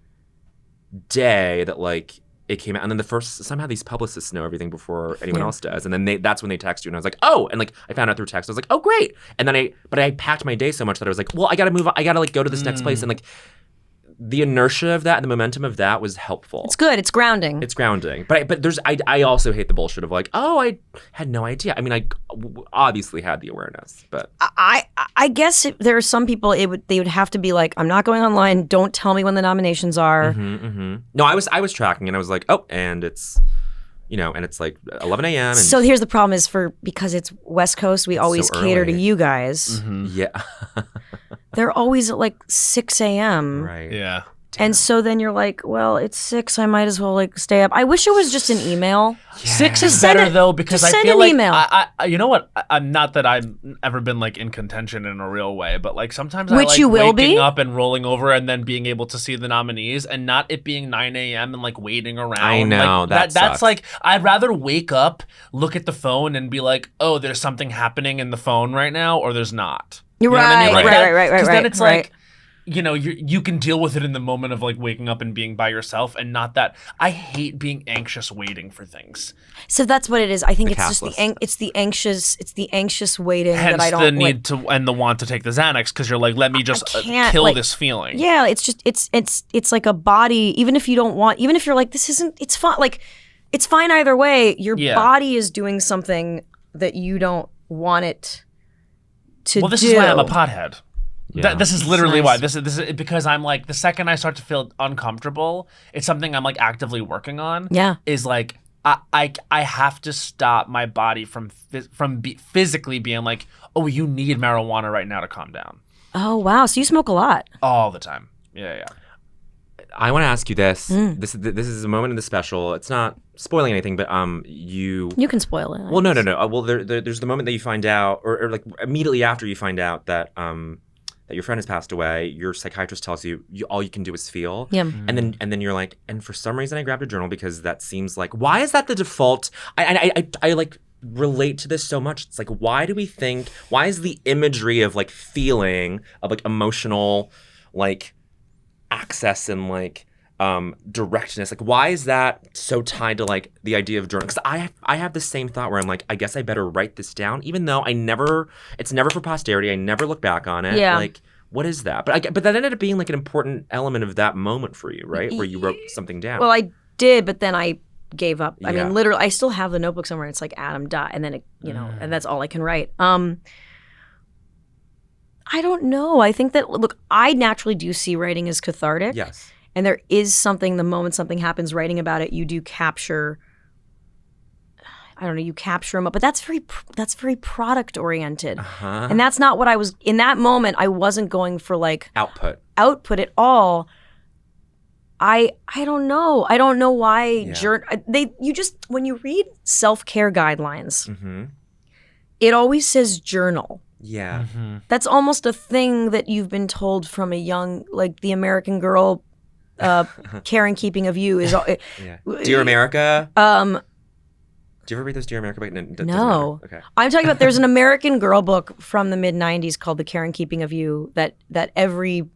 day that like it came out. And then somehow these publicists know everything before anyone else does. And then that's when they text you. And I was like, oh, and like I found out through text. I was like, oh, great. And then I packed my day so much that I was like, well, I got to move on. I got to like go to this next place. And like the inertia of that and the momentum of that was helpful. It's good. It's grounding. But I also hate the bullshit of like, oh, I had no idea. I mean, I obviously had the awareness, but I guess there are some people they would have to be like, I'm not going online. Don't tell me when the nominations are. No, I was tracking and I was like, oh, and it's and it's like 11 a.m. And so here's the problem is because it's West Coast, we always cater to you guys. Yeah. They're always at like 6 a.m. Right. Yeah. And so then you're like, well, it's 6. I might as well like stay up. I wish it was just an email. Yeah. 6 is better though because I feel like email. I you know what? I'm not that I've ever been like in contention in a real way, but like sometimes Which I like you will waking be? up and rolling over and then being able to see the nominees and not it being 9 a.m. and like waiting around. I know like, that's sucks. Like I'd rather wake up, look at the phone, and be like, oh, there's something happening in the phone right now, or there's not. You're You know what I mean? right, Like right. Because then it's like. You can deal with it in the moment of like waking up and being by yourself and not that. I hate being anxious waiting for things. So that's what it is. I think it's cashless. just the anxious waiting Hence that I don't the need to and the want to take the Xanax because you're like, let me just kill this feeling. Yeah, it's just it's like a body. Even if you don't want, even if you're like, this isn't. It's fine. Like it's fine either way. Your body is doing something that you don't want it to do. Well, this is why I'm a pothead. Yeah. This is literally nice. why. This is because I'm like the second I start to feel uncomfortable, it's something I'm like actively working on. Yeah, is like I have to stop my body from physically being like, oh, you need marijuana right now to calm down. Oh wow, so you smoke a lot all the time. Yeah. I want to ask you this. This is a moment in the special. It's not spoiling anything, but you can spoil it. Well, no. Well, there's the moment that you find out, or like immediately after you find out that that your friend has passed away. Your psychiatrist tells you all you can do is feel. Yeah. And then you're like, and for some reason I grabbed a journal because that seems like, why is that the default? I like relate to this so much. It's like, why is the imagery of like feeling, of like emotional like access and like directness, like why is that so tied to like the idea of journaling? Because I have the same thought where I'm like, I guess I better write this down, even though it's never for posterity. I never look back on it. Yeah. Like, what is that? But that ended up being like an important element of that moment for you, right? Where you wrote something down. Well, I did, but then I gave up. I Yeah. mean, literally, I still have the notebook somewhere. It's like Adam died, and then and that's all I can write. I don't know. I think that I naturally do see writing as cathartic. Yes. And there is something, the moment something happens, writing about it, you do capture, I don't know, you capture them up. But that's very product oriented. Uh-huh. And that's not what I was, in that moment, I wasn't going for like Output at all. I don't know. I don't know why when you read self-care guidelines, it always says journal. Yeah. That's almost a thing that you've been told from a young, like the American Girl care and keeping of you is Yeah. Dear America. Do you ever read those Dear America books? No. Okay. I'm talking about there's an American Girl book from the mid 90s called The Care and Keeping of You that every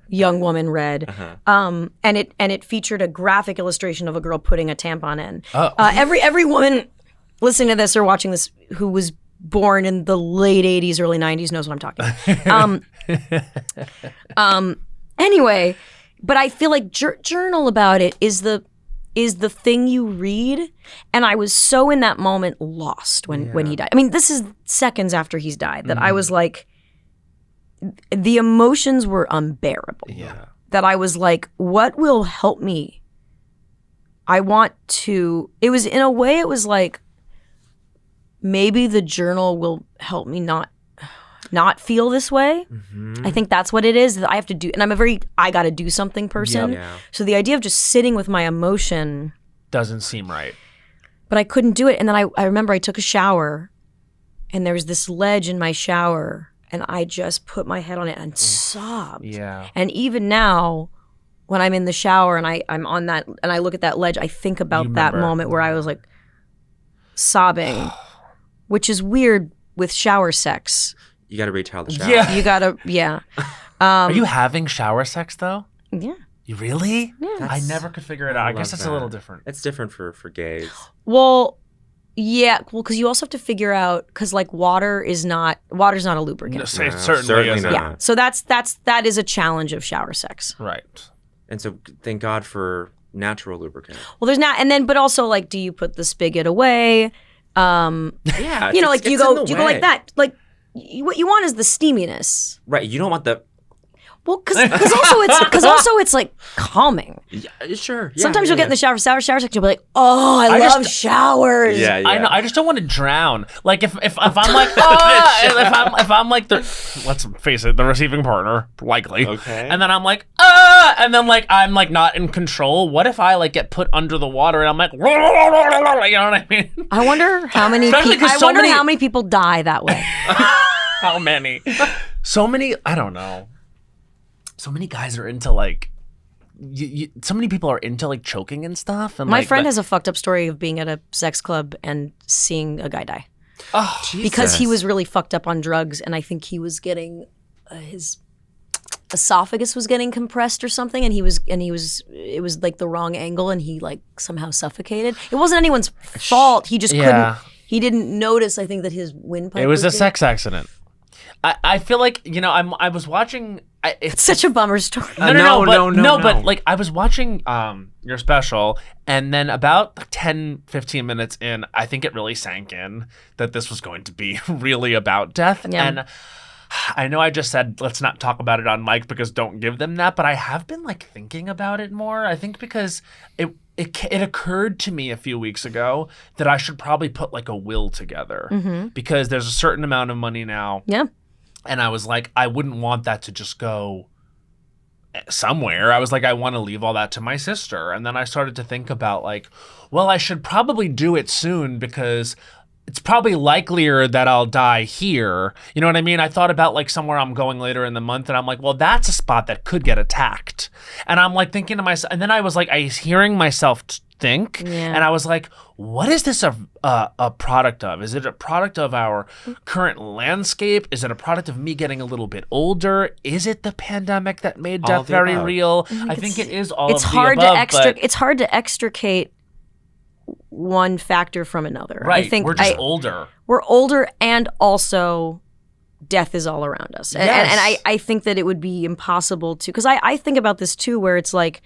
young woman read. And it featured a graphic illustration of a girl putting a tampon in. Oh. Every woman listening to this or watching this who was born in the late 80s, early 90s knows what I'm talking. Anyway, but I feel like journal about it is the thing you read, and I was so in that moment lost when he died. I mean, this is seconds after he's died that I was like, the emotions were unbearable. Yeah. that I was like, what will help me? I want to, it was in a way, it was like, maybe the journal will help me not feel this way. Mm-hmm. I think that's what it is that I have to do. And I'm I got to do something person. Yeah. So the idea of just sitting with my emotion doesn't seem right. But I couldn't do it. And then I remember I took a shower and there was this ledge in my shower and I just put my head on it and sobbed. Yeah. And even now, when I'm in the shower and I'm on that and I look at that ledge, I think about that moment where I was like sobbing, which is weird with shower sex. You got to retell the shower. Yeah. You got to, yeah. Are you having shower sex though? Yeah. You really? Yeah. I never could figure it out. I guess it's a little different. It's different for gays. Well, yeah. Well, because you also have to figure out, because like water's not a lubricant. No, certainly isn't. Yeah. So that is a challenge of shower sex. Right. And so thank God for natural lubricant. Well, there's not, and then, but also like, do you put the spigot away? Yeah. You know, like you go like that. Like what you want is the steaminess. Right. You don't want the. Well, because also it's like calming. Yeah, sure. Yeah, sometimes you'll get in the shower section, you'll be like, oh, I love showers. Yeah. I know. I just don't want to drown. Like if I'm like, if I'm like the, let's face it, the receiving partner, likely. Okay. And then I'm like, and then like I'm like not in control. What if I like get put under the water and I'm like, you know what I mean? I wonder how many. How many people die that way. How many? So many. I don't know. So many guys are into like, so many people are into like choking and stuff. And my friend has a fucked up story of being at a sex club and seeing a guy die. Oh, Jesus. Because he was really fucked up on drugs, and I think he was getting his esophagus was getting compressed or something, and it was like the wrong angle, and he like somehow suffocated. It wasn't anyone's fault. He just couldn't. He didn't notice. I think that his windpipe. It was a sex accident. I feel like, you know, I was watching. It's such a bummer story. No, but like I was watching your special, and then about 10, 15 minutes in, I think it really sank in that this was going to be really about death. Yeah. And I know I just said let's not talk about it on mic because don't give them that, but I have been like thinking about it more. I think because it occurred to me a few weeks ago that I should probably put like a will together because there's a certain amount of money now. Yeah. And I was like, I wouldn't want that to just go somewhere. I was like, I want to leave all that to my sister. And then I started to think about like, well, I should probably do it soon because it's probably likelier that I'll die here. You know what I mean? I thought about like somewhere I'm going later in the month, and I'm like, well, that's a spot that could get attacked. And I'm like thinking to myself, and then I was like, I was hearing myself think, and I was like, what is this a product of? Is it a product of our current landscape? Is it a product of me getting a little bit older? Is it the pandemic that made death very real? I think it is all of the above. It's hard to extricate one factor from another. Right. I think we're just older. We're older, and also death is all around us. Yes. And I think that it would be impossible to, because I think about this too, where it's like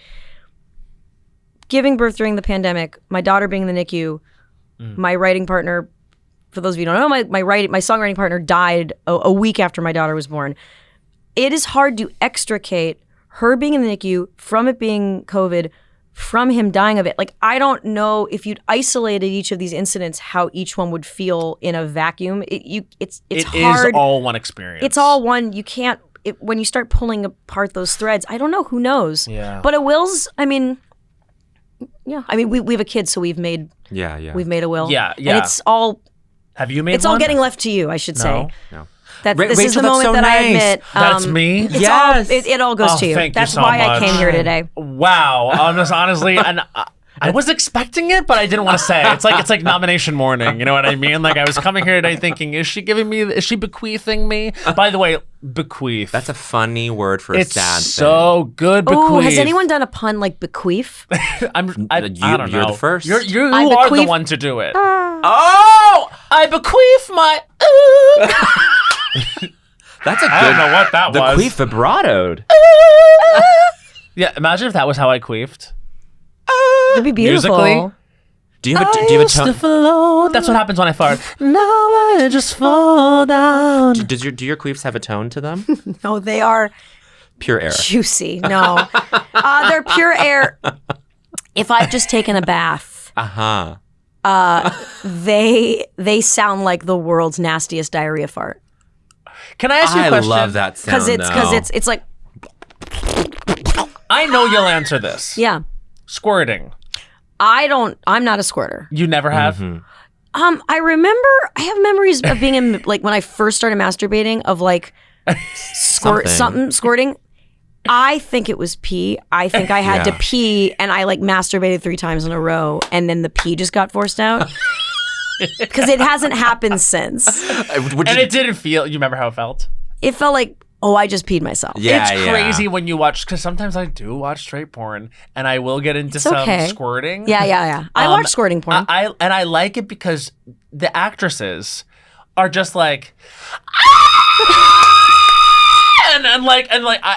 giving birth during the pandemic, my daughter being in the NICU, my writing partner, for those of you who don't know, my songwriting partner died a week after my daughter was born. It is hard to extricate her being in the NICU from it being COVID, from him dying of it. Like, I don't know if you'd isolated each of these incidents, how each one would feel in a vacuum. It's hard. It is all one experience. It's all one. You can't, when you start pulling apart those threads, I don't know, who knows? Yeah. But a will's, I mean, yeah. I mean, we have a kid, so we've made a will. Yeah. And it's all. Have you made It's one? all getting left to you, I should say. No. This is the moment that I admit. That's me? Yes. It all goes to you. That's why I came here today. Wow. Honestly, and I was expecting it, but I didn't want to say. It's like nomination morning. You know what I mean? Like, I was coming here today thinking, is she bequeathing me? By the way, bequeath. That's a funny word for a sad thing. It's so good, bequeath. Oh, has anyone done a pun like bequeath? I don't know. You're the first. You are the one to do it. Oh! I bequeath my... That's a good... I don't know what that was. The queef vibratoed. Yeah, imagine if that was how I queefed. It'd be beautiful. Musically. Do you have a tone? To float. That's what happens when I fart. Now I just fall down. Do your queefs have a tone to them? No, they are Pure air. Juicy. No. They're pure air. If I've just taken a bath, they sound like the world's nastiest diarrhea fart. Can I ask you a question? I love that sound. Because it's like. I know you'll answer this. Yeah. Squirting. I'm not a squirter. You never have? I have memories of being in, like, when I first started masturbating, of like squirting. I think it was pee. I think I had to pee, and I like masturbated 3 times in a row, and then the pee just got forced out. Because it hasn't happened since. It didn't feel, you remember how it felt? It felt like, I just peed myself. Yeah, it's crazy when you watch, because sometimes I do watch straight porn, and I will get into some squirting. Yeah. I watch squirting porn. I like it because the actresses are just like,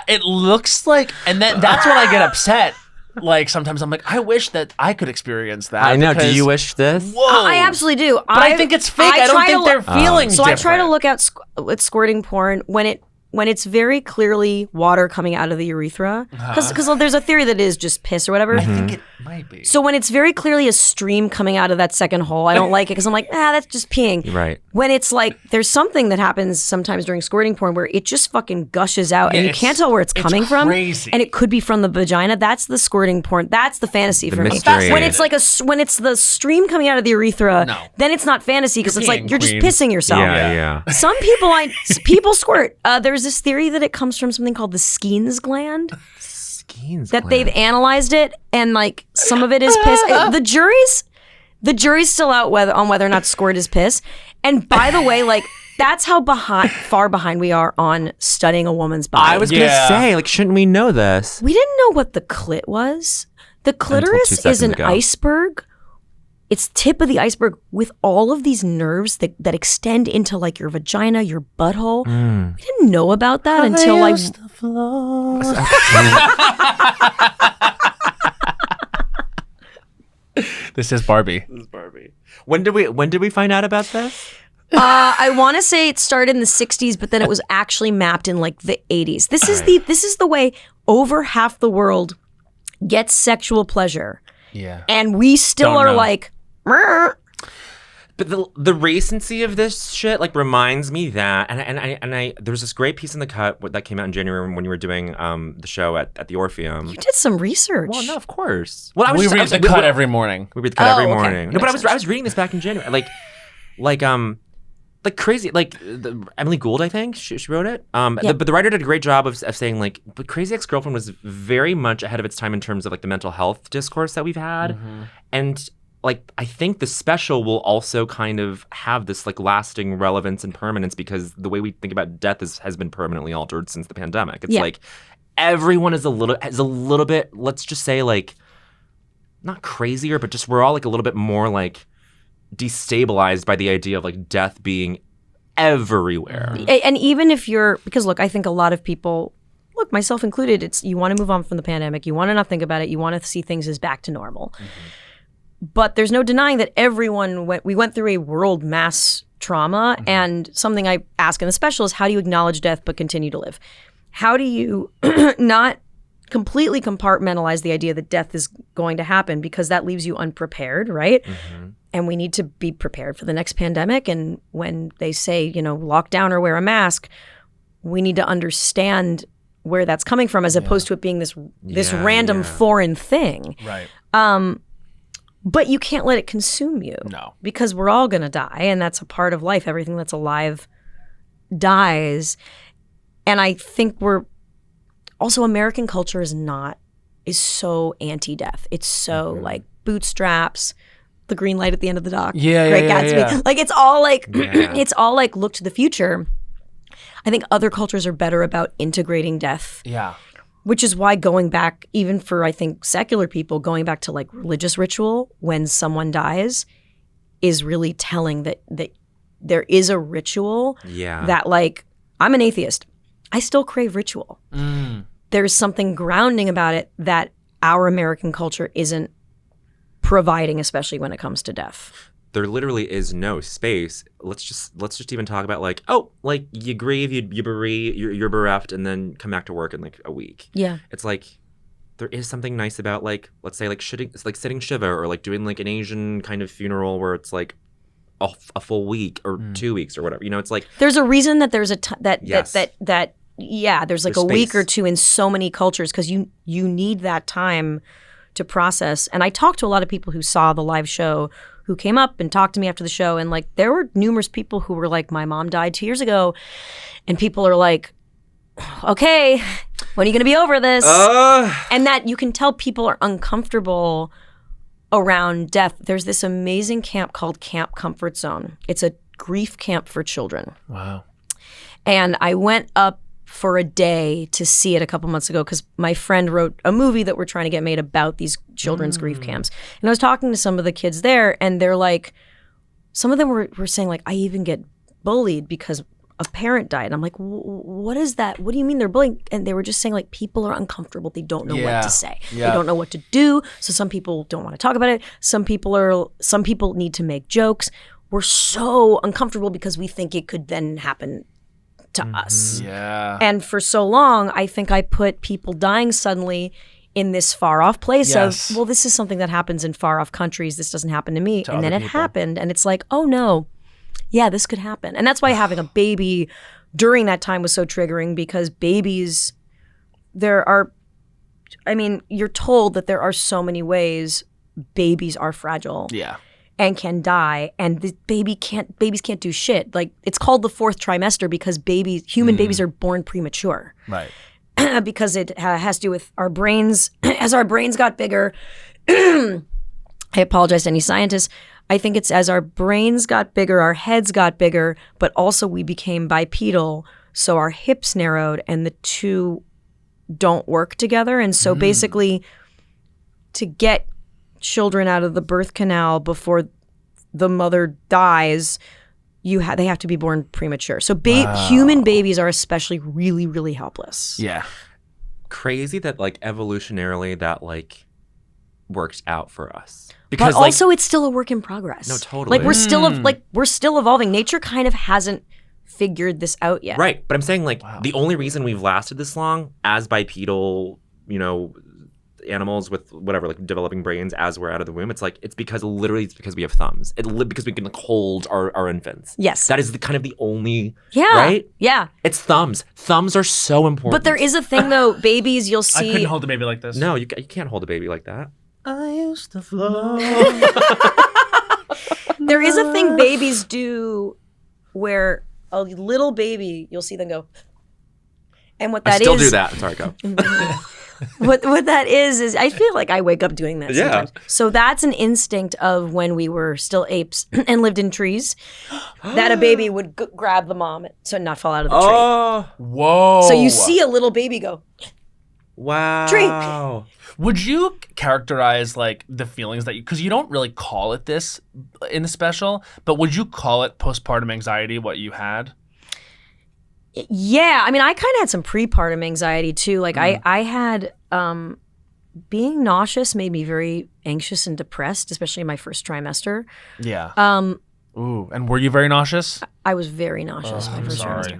it looks like, and then that's when I get upset. Like, sometimes I'm like, I wish that I could experience that. I know. Do you wish this? Whoa. I absolutely do. But I think it's fake. I don't think they're feeling So different. I try to look at squirting porn when it's very clearly water coming out of the urethra. Because there's a theory that it is just piss or whatever. I think it might be. So when it's very clearly a stream coming out of that second hole, I don't like it because I'm like, that's just peeing. Right. When it's like, there's something that happens sometimes during squirting porn where it just fucking gushes out and you can't tell where it's coming from. And it could be from the vagina. That's the squirting porn. That's the fantasy for me. When it's like when it's the stream coming out of the urethra, then it's not fantasy because it's like you're just pissing yourself. Yeah. Some people squirt. There's this theory that it comes from something called the Skene's gland. They've analyzed it, and like some of it is piss. The jury's still out on whether or not squirt is piss. And by the way, like, that's how far behind we are on studying a woman's body. I was gonna say, like, shouldn't we know this? We didn't know what the clit was. The clitoris is an iceberg. It's tip of the iceberg with all of these nerves that extend into like your vagina, your butthole. We didn't know about that until like. This is Barbie. When did we find out about this? I want to say it started in the 60s, but then it was actually mapped in like the 80s. This is the way over half the world gets sexual pleasure. Yeah. And we still are like, Murr. But the recency of this shit like reminds me that, and I there was this great piece in The Cut that came out in January when you were doing the show at the Orpheum. You did some resurreach. Well, no, of course. Well, we read The Cut every morning. We read The Cut every morning. No, but I was reading this back in January, like crazy, like Emily Gould, I think she wrote it. But the writer did a great job of saying like, but Crazy Ex-Girlfriend was very much ahead of its time in terms of like the mental health discourse that we've had, and like I think the special will also kind of have this like lasting relevance and permanence because the way we think about death has been permanently altered since the pandemic. It's like everyone is a little bit, let's just say like not crazier, but just we're all like a little bit more like destabilized by the idea of like death being everywhere. And even if because look, I think a lot of people, look, myself included, it's you want to move on from the pandemic, you want to not think about it, you want to see things as back to normal. But there's no denying that we went through a world mass trauma, and something I ask in the special is how do you acknowledge death but continue to live? How do you not completely compartmentalize the idea that death is going to happen, because that leaves you unprepared, right? And we need to be prepared for the next pandemic. And when they say, lock down or wear a mask, we need to understand where that's coming from, as opposed to it being this random foreign thing. Right. But you can't let it consume you. No. Because we're all going to die, and that's a part of life. Everything that's alive dies. And I think also American culture is so anti-death. It's so like bootstraps, the green light at the end of the dock. Great Gatsby. Yeah. Like it's all like it's all like look to the future. I think other cultures are better about integrating death. Yeah. Which is why going back, even for I think secular people, going back to like religious ritual when someone dies is really telling that there is a ritual that, like, I'm an atheist. I still crave ritual. There's something grounding about it that our American culture isn't providing, especially when it comes to death. there literally is no space. Let's just even talk about like, oh, like you grieve, you're bereft, and then come back to work in like a week. Yeah. It's like there is something nice about like, let's say like it's like sitting Shiva or like doing like an Asian kind of funeral where it's like a full week or 2 weeks or whatever. You know, it's like there's a reason that there's there's like There's a week or two in so many cultures because you need that time to process. And I talked to a lot of people who saw the live show who came up and talked to me after the show, and like there were numerous people who were like, my mom died 2 years ago, and people are like, okay, when are you going to be over this? And that you can tell people are uncomfortable around death. There's this amazing camp called Camp Comfort Zone. It's a grief camp for children. Wow. And I went up for a day to see it a couple months ago because my friend wrote a movie that we're trying to get made about these children's grief camps. And I was talking to some of the kids there, and they're like, some of them were saying like, I even get bullied because a parent died. And I'm like, what is that? What do you mean they're bullying? And they were just saying like, people are uncomfortable. They don't know what to say. Yeah. They don't know what to do. So some people don't want to talk about it. Some people need to make jokes. We're so uncomfortable because we think it could then happen to us. Yeah. And for so long, I think I put people dying suddenly in this far off place of, well, this is something that happens in far off countries. This doesn't happen to me. And then it happened. And it's like, oh no, yeah, this could happen. And that's why having a baby during that time was so triggering, because babies, you're told that there are so many ways babies are fragile. Yeah. And can die, and the babies can't do shit. Like, it's called the fourth trimester because human babies are born premature. Right. Because it has to do with our brains. As our brains got bigger, I apologize to any scientists. I think it's as our brains got bigger, our heads got bigger, but also we became bipedal, so our hips narrowed, and the two don't work together. And so basically, to get children out of the birth canal before the mother dies, they have to be born premature. So human babies are especially really, really helpless. Yeah. Crazy that like evolutionarily that like worked out for us. Because but also it's still a work in progress. No, totally. Like we're still evolving. Nature kind of hasn't figured this out yet. Right. But I'm saying like the only reason we've lasted this long as bipedal, animals with whatever, like developing brains as we're out of the womb, it's because we have thumbs. Because we can like hold our infants. Yes. That is kind of the only, yeah. Right? Yeah. It's thumbs. Thumbs are so important. But there is a thing though, babies, you'll see. I couldn't hold a baby like this. No, you can't hold a baby like that. I used to float. There is a thing babies do where a little baby, you'll see them go. And what that is. I still do that. Sorry, go. What that is I feel like I wake up doing that sometimes. So that's an instinct of when we were still apes and lived in trees, that a baby would grab the mom to not fall out of the tree. Oh, whoa. So you see a little baby go, wow. Tree. Would you characterize like the feelings that because you don't really call it this in the special, but would you call it postpartum anxiety, what you had? Yeah, I mean, I kind of had some prepartum anxiety too. Like I had being nauseous made me very anxious and depressed, especially in my first trimester. Yeah. Ooh, and were you very nauseous? I was very nauseous my first trimester.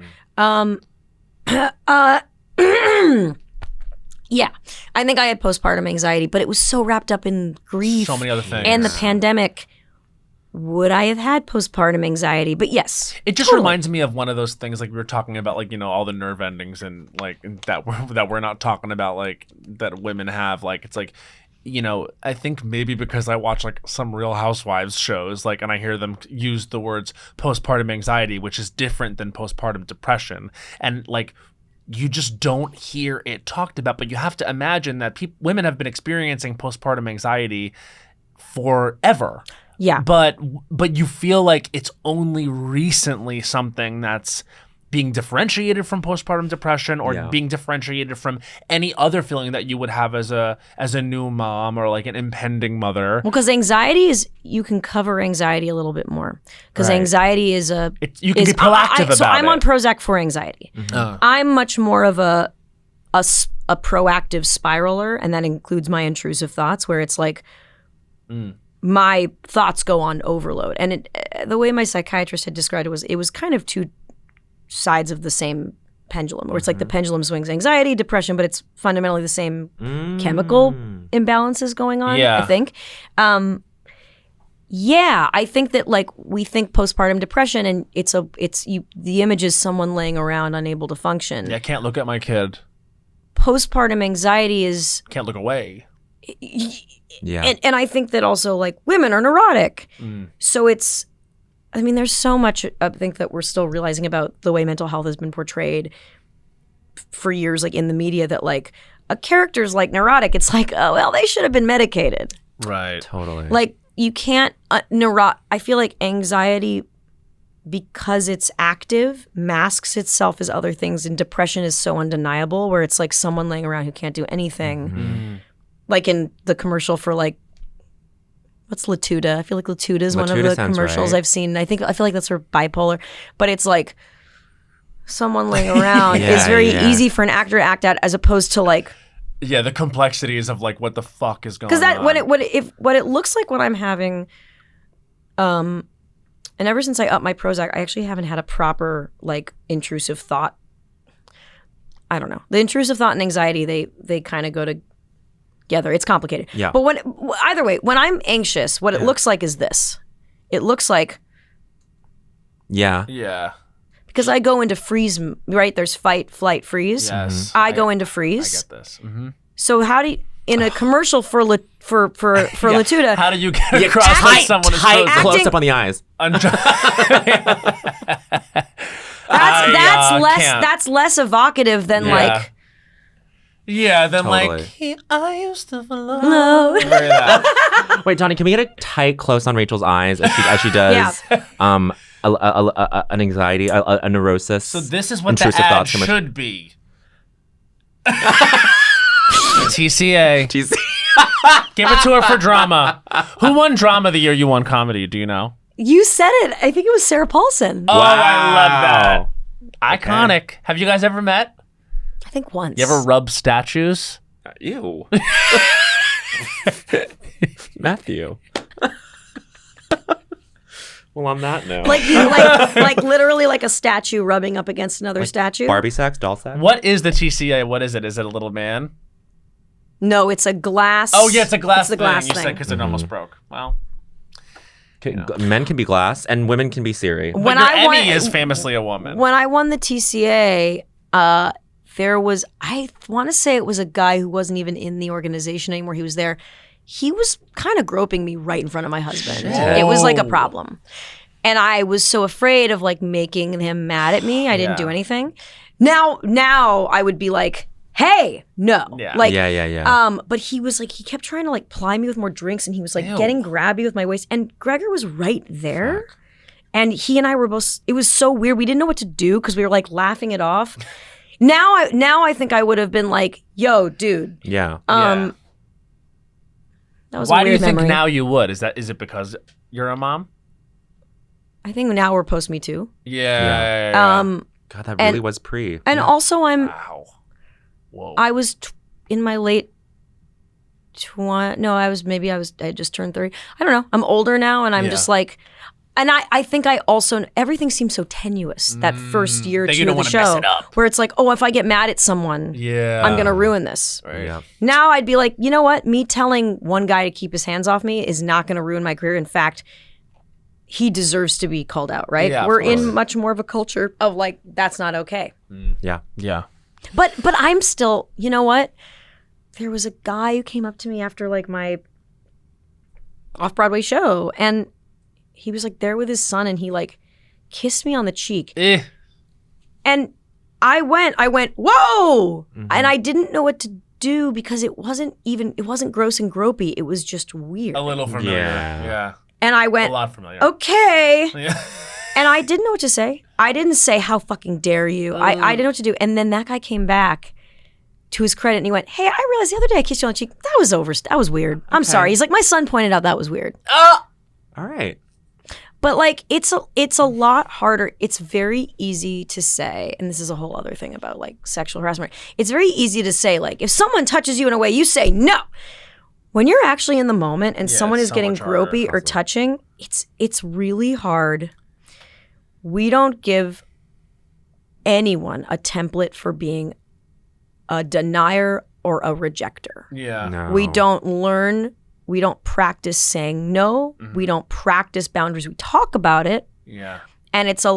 Yeah, I think I had postpartum anxiety, but it was so wrapped up in grief, so many other things, and the pandemic. Would I have had postpartum anxiety? But yes. It just reminds me of one of those things like we were talking about, like, all the nerve endings and like that we're not talking about, like that women have. Like, it's like, I think maybe because I watch like some Real Housewives shows, like, and I hear them use the words postpartum anxiety, which is different than postpartum depression. And like, you just don't hear it talked about, but you have to imagine that women have been experiencing postpartum anxiety forever. Yeah. But you feel like it's only recently something that's being differentiated from postpartum depression or being differentiated from any other feeling that you would have as a new mom or like an impending mother. Well, because anxiety is, you can cover anxiety a little bit more. Because anxiety is you can be proactive about it. So I'm on Prozac for anxiety. Mm-hmm. I'm much more of a proactive spiraler, and that includes my intrusive thoughts where it's like, my thoughts go on overload. And the way my psychiatrist had described it was kind of two sides of the same pendulum, where it's like the pendulum swings anxiety, depression, but it's fundamentally the same chemical imbalances going on, I think. I think that like we think postpartum depression and the image is someone laying around unable to function. Yeah, I can't look at my kid. Postpartum anxiety is... Can't look away. Yeah. And I think that also like women are neurotic. So there's so much I think that we're still realizing about the way mental health has been portrayed for years, like in the media, that like a character's like neurotic. It's like, oh, well, they should have been medicated. Right. Totally. Like you can't, I feel like anxiety, because it's active, masks itself as other things, and depression is so undeniable, where it's like someone laying around who can't do anything. Like in the commercial for like, what's Latuda? I feel like Latuda is one of the commercials I've seen. I feel like that's for bipolar, but it's like someone laying around is very easy for an actor to act out, as opposed to like. Yeah, the complexities of like what the fuck is going on. Because what it looks like when I'm having, and ever since I upped my Prozac, I actually haven't had a proper like intrusive thought. I don't know. The intrusive thought and anxiety, they kind of go together. It's complicated. Yeah. But either way, when I'm anxious, what it looks like is this. It looks like. Yeah. Yeah. Because I go into freeze, right? There's fight, flight, freeze. Yes. I go into freeze. I get this. So how do you, in a commercial for Latuda, how do you get across like someone is close up on the eyes? That's less evocative than like. Yeah, then totally. like I used to love. Wait, Donnie, can we get a tight close on Rachel's eyes as she does? An anxiety, a neurosis. So this is what the ad should be. TCA. Give it to her for drama. Who won drama the year you won comedy? Do you know? You said it. I think it was Sarah Paulson. Oh, wow. I love that. Iconic. Okay. Have you guys ever met? I think once. You ever rub statues? Ew. Matthew. Well, on that note, like literally like a statue rubbing up against another statue. Barbie sex, doll sex. What is the TCA? What is it? Is it a little man? No, it's a glass. Oh yeah, it's a glass. It's the glass thing. You said because it almost broke. Well, men can be glass and women can be Siri. When Emmy is famously a woman. When I won the TCA, there was, I want to say it was a guy who wasn't even in the organization anymore. He was there. He was kind of groping me right in front of my husband. Shit. It was like a problem. And I was so afraid of like making him mad at me. I didn't do anything. Now I would be like, hey, no. Yeah. Like, yeah. But he was like, he kept trying to like ply me with more drinks, and he was like getting grabby with my waist. And Gregor was right there. Fuck. And he and I were both, it was so weird. We didn't know what to do because we were like laughing it off. Now I think I would have been like, yo, dude. Yeah. That was Why a weird do you think memory. now you would? Is it because you're a mom? I think now we're post Me Too. Yeah. God, that really was pre. And also Wow. Whoa. I was in my late 20s. No, I had just turned 30. I don't know. I'm older now, and I'm just like, and I think I also, everything seems so tenuous that first year or two of the show, where it's like, oh, if I get mad at someone, I'm going to ruin this. Right. Yeah. Now I'd be like, you know what? Me telling one guy to keep his hands off me is not going to ruin my career. In fact, he deserves to be called out, right? Yeah, we're in much more of a culture of like, that's not okay. Yeah. Yeah. But I'm still, you know what? There was a guy who came up to me after like my off-Broadway show, and he was like there with his son, and he like kissed me on the cheek. And I went, whoa! And I didn't know what to do because it wasn't gross and gropey. It was just weird. A little familiar. Yeah. And I went, a lot familiar. Okay. Yeah. And I didn't know what to say. I didn't say, how fucking dare you. I didn't know what to do. And then that guy came back, to his credit, and he went, hey, I realized the other day I kissed you on the cheek. That was weird. I'm sorry. He's like, my son pointed out that was weird. All right. But like, it's a lot harder. It's very easy to say, and this is a whole other thing about like sexual harassment. It's very easy to say, like, if someone touches you in a way, you say no. When you're actually in the moment and someone is so getting much harder, gropey or touching, it's really hard. We don't give anyone a template for being a denier or a rejector. Yeah. No. We don't practice saying no. Mm-hmm. We don't practice boundaries. We talk about it. Yeah. And it's a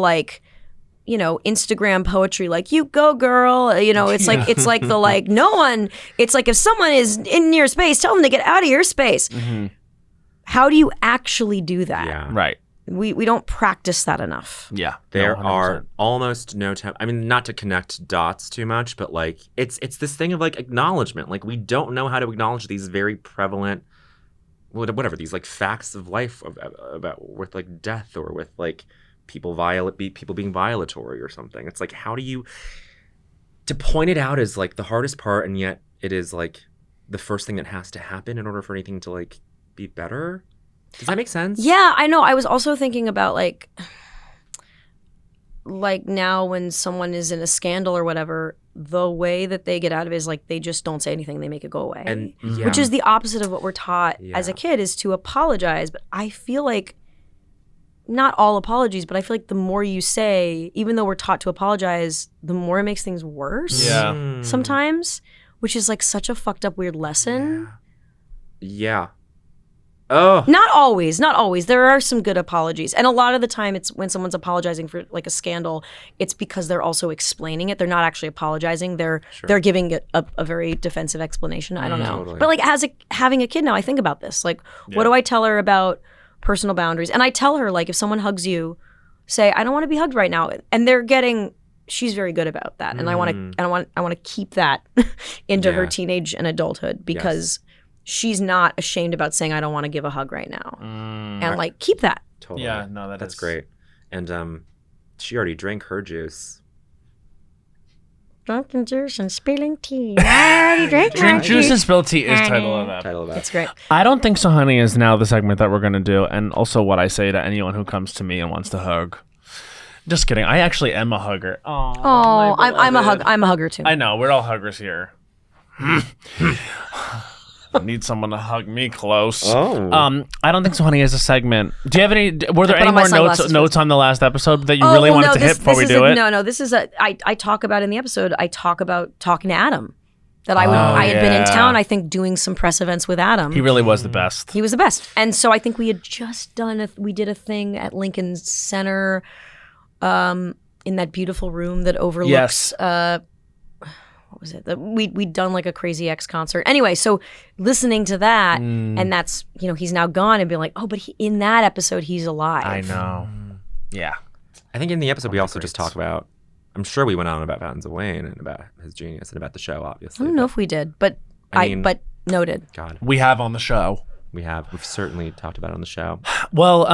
Instagram poetry, like, you go girl. It's like the no one, it's like if someone is in your space, tell them to get out of your space. Mm-hmm. How do you actually do that? Yeah. Right. We don't practice that enough. Yeah. There are almost no time. I mean, not to connect dots too much, but like it's this thing of like acknowledgement. Like we don't know how to acknowledge these very prevalent, whatever, these like facts of life about with like death or with like people being violatory or something. It's like, how do you to point it out is like the hardest part, and yet it is like the first thing that has to happen in order for anything to like be better. Does that make sense? Yeah, I know. I was also thinking about like now when someone is in a scandal or whatever, the way that they get out of it is like they just don't say anything, they make it go away. And which is the opposite of what we're taught as a kid, is to apologize. But I feel like not all apologies, but I feel like the more you say, even though we're taught to apologize, the more it makes things worse. Yeah. Sometimes, which is like such a fucked up weird lesson. Yeah. Oh. Not always. There are some good apologies. And a lot of the time it's when someone's apologizing for like a scandal, it's because they're also explaining it. They're not actually apologizing. They're giving it a very defensive explanation. I don't know. Totally. But like having a kid now, I think about this. Like, what do I tell her about personal boundaries? And I tell her, like, if someone hugs you, say, I don't want to be hugged right now. And she's very good about that. And I want to keep that into her teenage and adulthood, because she's not ashamed about saying, I don't want to give a hug right now. And like, keep that. Totally. Yeah, no, that's great. And she already drank her juice. Drinking juice and spilling tea. I already drank Drink juice and spill tea is title of that. It's great. I don't think so, honey, is now the segment that we're going to do, and also what I say to anyone who comes to me and wants to hug. Just kidding. I actually am a hugger. Oh, I'm a hugger too. I know. We're all huggers here. I need someone to hug me close. Oh. I don't think so, honey, is a segment. Do you have any? Were there any more notes on the last episode that you really wanted to hit before we do it? No. This is I talk about in the episode. I talk about talking to Adam. That I had been in town, I think, doing some press events with Adam. He really was the best. He was the best. And so I think we had just we did a thing at Lincoln Center, in that beautiful room that overlooks. Yes. What was it? We'd done like a Crazy X concert. Anyway, so listening to that, and that's, he's now gone, and being like, oh, but in that episode, he's alive. I know. Yeah. I think in the episode we also just talk about, I'm sure we went on about Fountains of Wayne and about his genius and about the show, obviously. I don't know if we did, but but noted. God. We have on the show. We've certainly talked about it on the show. Well,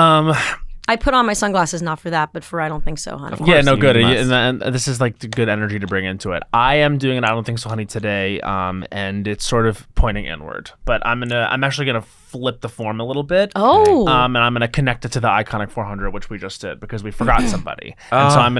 I put on my sunglasses not for that, but for I don't think so, honey. Yeah, no, good. And this is like the good energy to bring into it. I am doing an I don't think so, honey today, and it's sort of pointing inward. But I'm actually gonna flip the form a little bit. Oh. And I'm gonna connect it to the iconic 400, which we just did because we forgot somebody. And so I'm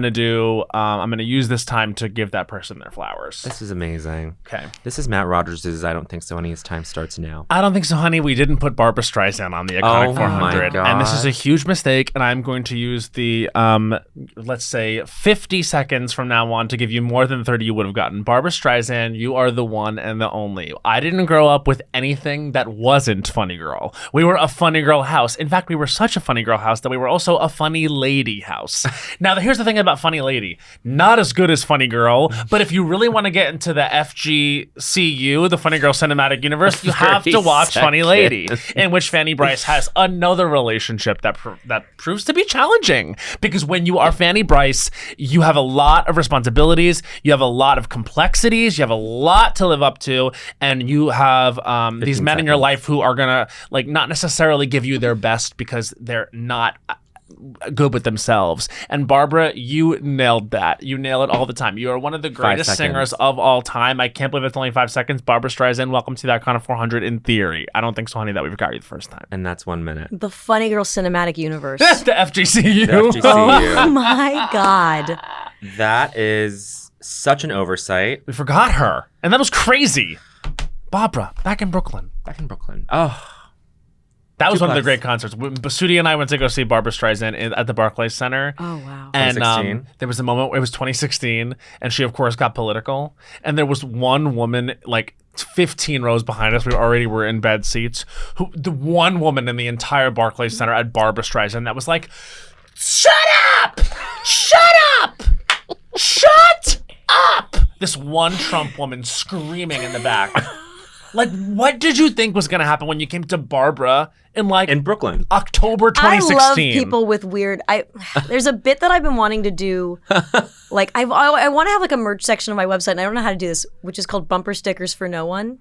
gonna use this time to give that person their flowers. This is amazing. Okay. This is Matt Rogers' I don't think so, honey. His time starts now. I don't think so, honey. We didn't put Barbra Streisand on the iconic 400, and this is a huge mistake. And I'm going to use the let's say 50 seconds from now on to give you more than 30 you would have gotten. Barbra Streisand, you are the one and the only. I didn't grow up with anything that wasn't Funny Girl. We were a Funny Girl house. In fact, we were such a Funny Girl house that we were also a Funny Lady house. Now, here's the thing about Funny Lady. Not as good as Funny Girl, but if you really want to get into the FGCU, the Funny Girl Cinematic Universe, you have to watch Funny Lady, in which Fanny Bryce has another relationship that proves to be challenging. Because when you are Fanny Bryce, you have a lot of responsibilities, you have a lot of complexities, you have a lot to live up to, and you have these men in your life who are gonna not necessarily give you their best because they're not good with themselves. And Barbara, you nailed that. You nail it all the time. You are one of the greatest singers of all time. I can't believe it's only 5 seconds. Barbra Streisand, welcome to that kind of 400 in theory. I don't think so, honey, that we've got you the first time. And that's 1 minute. The Funny Girl Cinematic Universe. The FGCU. The FGCU. Oh my God. That is such an oversight. We forgot her. And that was crazy. Barbara, back in Brooklyn. Back in Brooklyn. Oh. That was one of the great concerts. Basudi and I went to go see Barbra Streisand at the Barclays Center. Oh, wow. And there was a moment, it was 2016, and she, of course, got political. And there was one woman, like 15 rows behind us, we already were in bed seats, the one woman in the entire Barclays Center at Barbra Streisand that was like, shut up! Shut up! Shut up! This one Trump woman screaming in the back. Like, what did you think was going to happen when you came to Barbra in Brooklyn, October 2016? I love people with weird. There's a bit that I've been wanting to do. Like, I want to have like a merch section on my website, and I don't know how to do this, which is called Bumper Stickers for No One,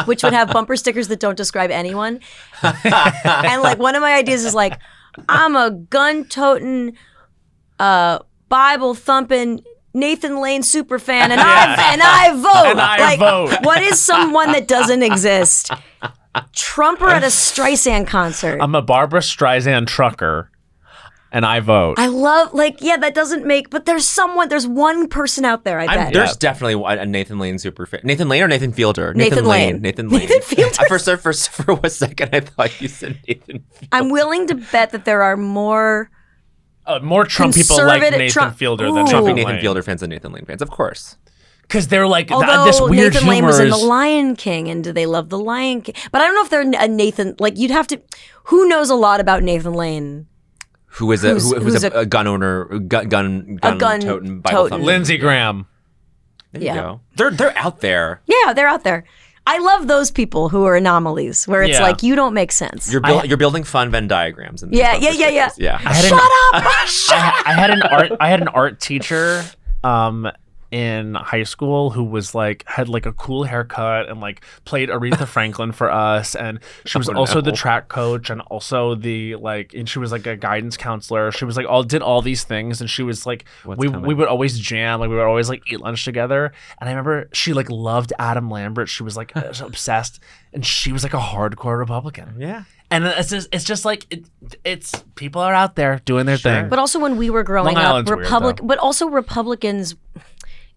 which would have bumper stickers that don't describe anyone. And like, one of my ideas is like, I'm a gun-toting, Bible-thumping Nathan Lane super fan, and I vote. And I vote. What is someone that doesn't exist? Trumper at a Streisand concert. I'm a Barbra Streisand trucker, and I vote. I love, that doesn't make, but there's one person out there, I bet. There's definitely a Nathan Lane super fan. Nathan Lane or Nathan Fielder? Nathan Lane. Nathan Lane. Nathan Fielder. For one second, I thought you said Nathan Fielder. I'm willing to bet that there are more Trump people like Nathan Fielder than Trumpy Nathan Nathan Lane. Fielder fans and Nathan Lane fans, of course. Because they're like, although this weird Nathan Lane humor was in is... The Lion King, and do they love The Lion King? But I don't know if they're a Nathan, like you'd have to, who knows a lot about Nathan Lane? Who's a gun owner, gun toting Bible thumper. Lindsey Graham. There you go. They're out there. Yeah, they're out there. I love those people who are anomalies, where it's like, you don't make sense. You're building fun Venn diagrams. In yeah. Shut up! I had an art teacher in high school who was had a cool haircut and played Aretha Franklin for us, and she was also the track coach and also and she was a guidance counselor. She was did all these things, and she was we would always jam, we would always eat lunch together. And I remember she loved Adam Lambert. She was obsessed, and she was a hardcore Republican. Yeah. And it's just it's people are out there doing their thing. But also when we were growing up, Republicans,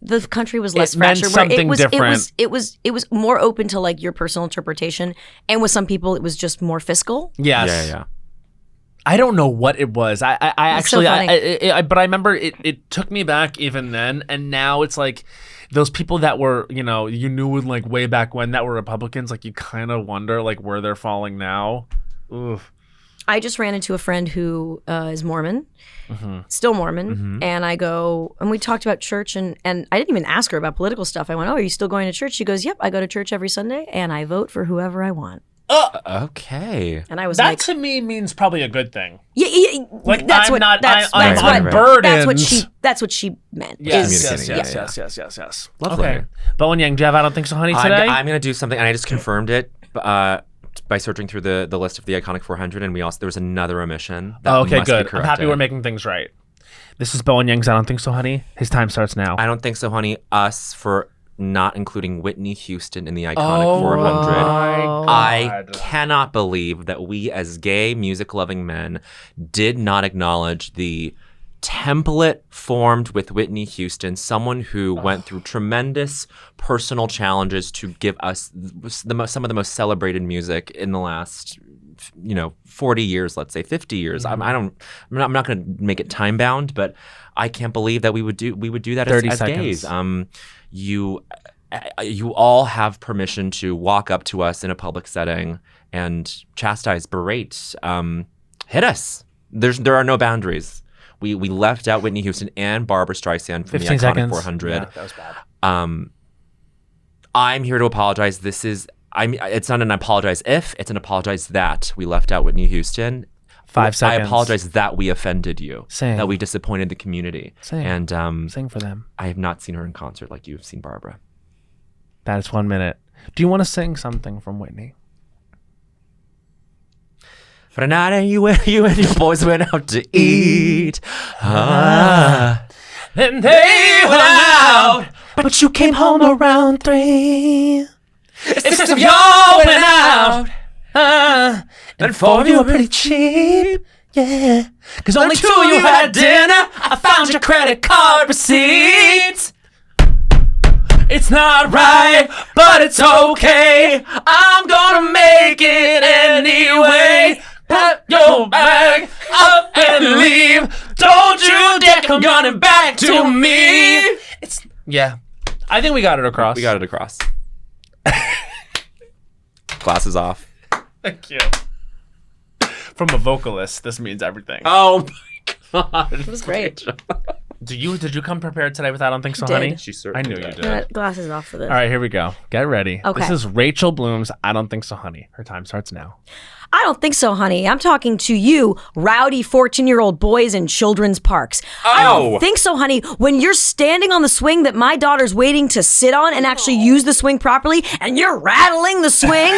the country was less meant fractured. Something different. It was more open to your personal interpretation, and with some people it was just more fiscal. Yes. Yeah. I don't know what it was. I actually, so but I remember it took me back even then, and now it's those people that were, you knew way back when that were Republicans, you kind of wonder where they're falling now. Oof. I just ran into a friend who is Mormon, still Mormon, and I go, and we talked about church, and I didn't even ask her about political stuff. I went, "Oh, are you still going to church?" She goes, "Yep, I go to church every Sunday, and I vote for whoever I want." Okay. And I was that to me means probably a good thing. Yeah, that's I'm unburdened. That's what she meant. Yes. Lovely. Okay. Bowen Yang, do you have I Don't Think So, Honey today? I'm going to do something, and I just confirmed it by searching through the list of the iconic 400, and there was another omission. That okay, must good. Be I'm happy we're making things right. This is Bowen Yang's I Don't Think So, Honey. His time starts now. I Don't Think So, Honey. Us for not including Whitney Houston in the iconic 400. I cannot believe that we as gay music-loving men did not acknowledge the template formed with Whitney Houston, someone who went through tremendous personal challenges to give us some of the most celebrated music in the last 40 years, let's say 50 years. I'm not going to make it time bound, but I can't believe that we would do that as gays. You all have permission to walk up to us in a public setting and chastise, berate, hit us. There are no boundaries. We left out Whitney Houston and Barbra Streisand from the iconic seconds. 400. Yeah, that was bad. I'm here to apologize. It's not an apologize if, it's an apologize that we left out Whitney Houston. 5 seconds. I apologize that we offended you. Sing. That we disappointed the community. Sing. And sing for them. I have not seen her in concert like you've seen Barbra. That is 1 minute. Do you want to sing something from Whitney? For a night you and your boys went out to eat. And they went out, but you came home around 3. It's 6 of y'all went out, and 4 of you were pretty cheap, yeah. Cause only 2 of you had dinner. I found your credit card receipts. It's not right, but it's okay. I'm gonna make it anyway. Pack your bag up and leave. Don't you dare come running back to me. I think we got it across. We got it across. Glasses off. Thank you. From a vocalist, this means everything. Oh my god. It was great. Did you come prepared today with I Don't Think So, Did. honey? She I certainly knew you did. did. Glasses off for this. All right, here we go. Get ready. Okay. This is Rachel Bloom's I Don't Think So, honey. Her time starts now. I don't think so, honey. I'm talking to you, rowdy 14-year-old boys in children's parks. I don't think so, honey. When you're standing on the swing that my daughter's waiting to sit on and actually use the swing properly, and you're rattling the swing,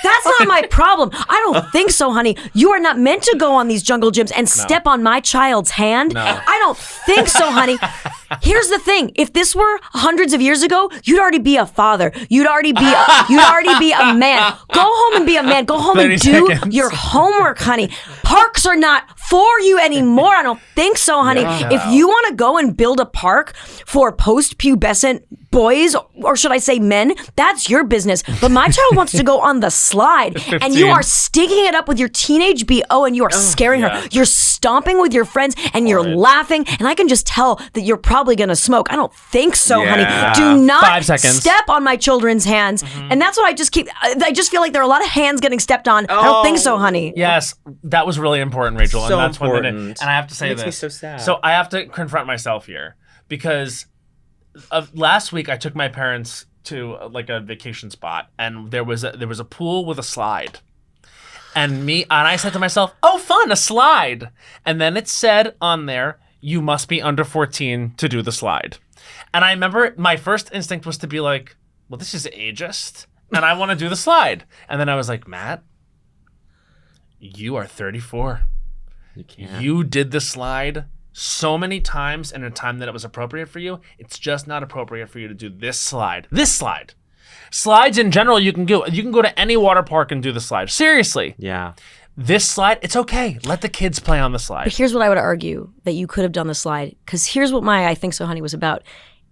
that's not my problem. I don't think so, honey. You are not meant to go on these jungle gyms and step on my child's hand. No. I don't think so, honey. Here's the thing. If this were hundreds of years ago, you'd already be a father. You'd already be a man. Go home and be a man. Go home and do your homework, honey. Parks are not for you anymore. I don't think so, honey. No. If you want to go and build a park for post-pubescent boys, or should I say men, that's your business. But my child wants to go on the slide, and you are sticking it up with your teenage BO, and you are scaring her. You're stomping with your friends, and you're laughing, and I can just tell that you're probably going to smoke. I don't think so, honey. Do not 5 seconds. step on my children's hands. And that's what I just feel like there are a lot of hands getting stepped on. I don't think so, honey. Yes, that was really important, Rachel. So and that's important. And I have to say It makes this. me so sad. So I have to confront myself here because last week I took my parents to like a vacation spot, and there was a pool with a slide. And I said to myself, "Oh, fun, a slide." And then it said on there, "You must be under 14 to do the slide." And I remember my first instinct was to be like, "Well, this is ageist, and I want to do the slide." And then I was like, "Matt, you are 34. You can't. You did the slide so many times in a time that it was appropriate for you. It's just not appropriate for you to do this slide. This slide. Slides in general, you can go to any water park and do the slide. Seriously. Yeah. This slide, it's okay. Let the kids play on the slide." But here's what I would argue that you could have done the slide, because here's what my I Think So, honey was about.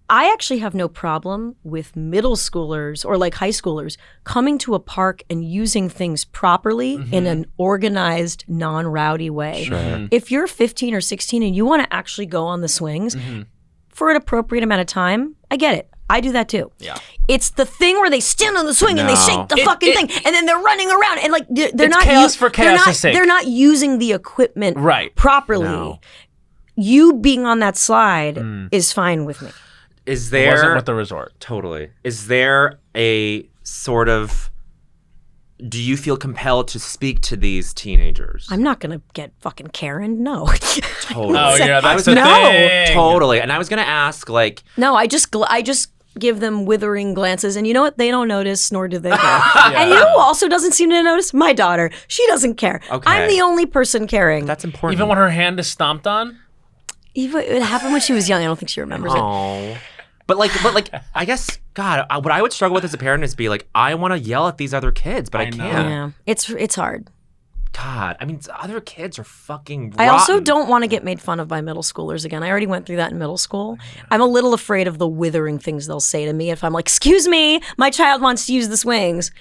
I actually have no problem with middle schoolers or like high schoolers coming to a park and using things properly in an organized, non-rowdy way. Sure. If you're 15 or 16 and you want to actually go on the swings for an appropriate amount of time, I get it. I do that too. Yeah. It's the thing where they stand on the swing and they shake the fucking thing, and then they're running around and like they're not chaos for chaos' sake. They're not using the equipment properly. No. You being on that slide is fine with me. Is It there wasn't with the resort. Totally. Is there a sort of do you feel compelled to speak to these teenagers? I'm not gonna get fucking Karen. No. Totally. Oh yeah, that's the the thing. Totally. And I was gonna ask, like, No, I just give them withering glances, and you know what? They don't notice, nor do they care. And you know who also doesn't seem to notice? My daughter. She doesn't care. Okay. I'm the only person caring. that's important. Even when her hand is stomped on. It happened when she was young. I don't think she remembers it. Oh. But like, I guess, God, what I would struggle with as a parent is be like, I want to yell at these other kids, but I know. can't. Yeah, it's hard. God, I mean, other kids are fucking rotten. I also don't want to get made fun of by middle schoolers again. I already went through that in middle school. I'm a little afraid of the withering things they'll say to me if I'm like, "Excuse me, my child wants to use the swings."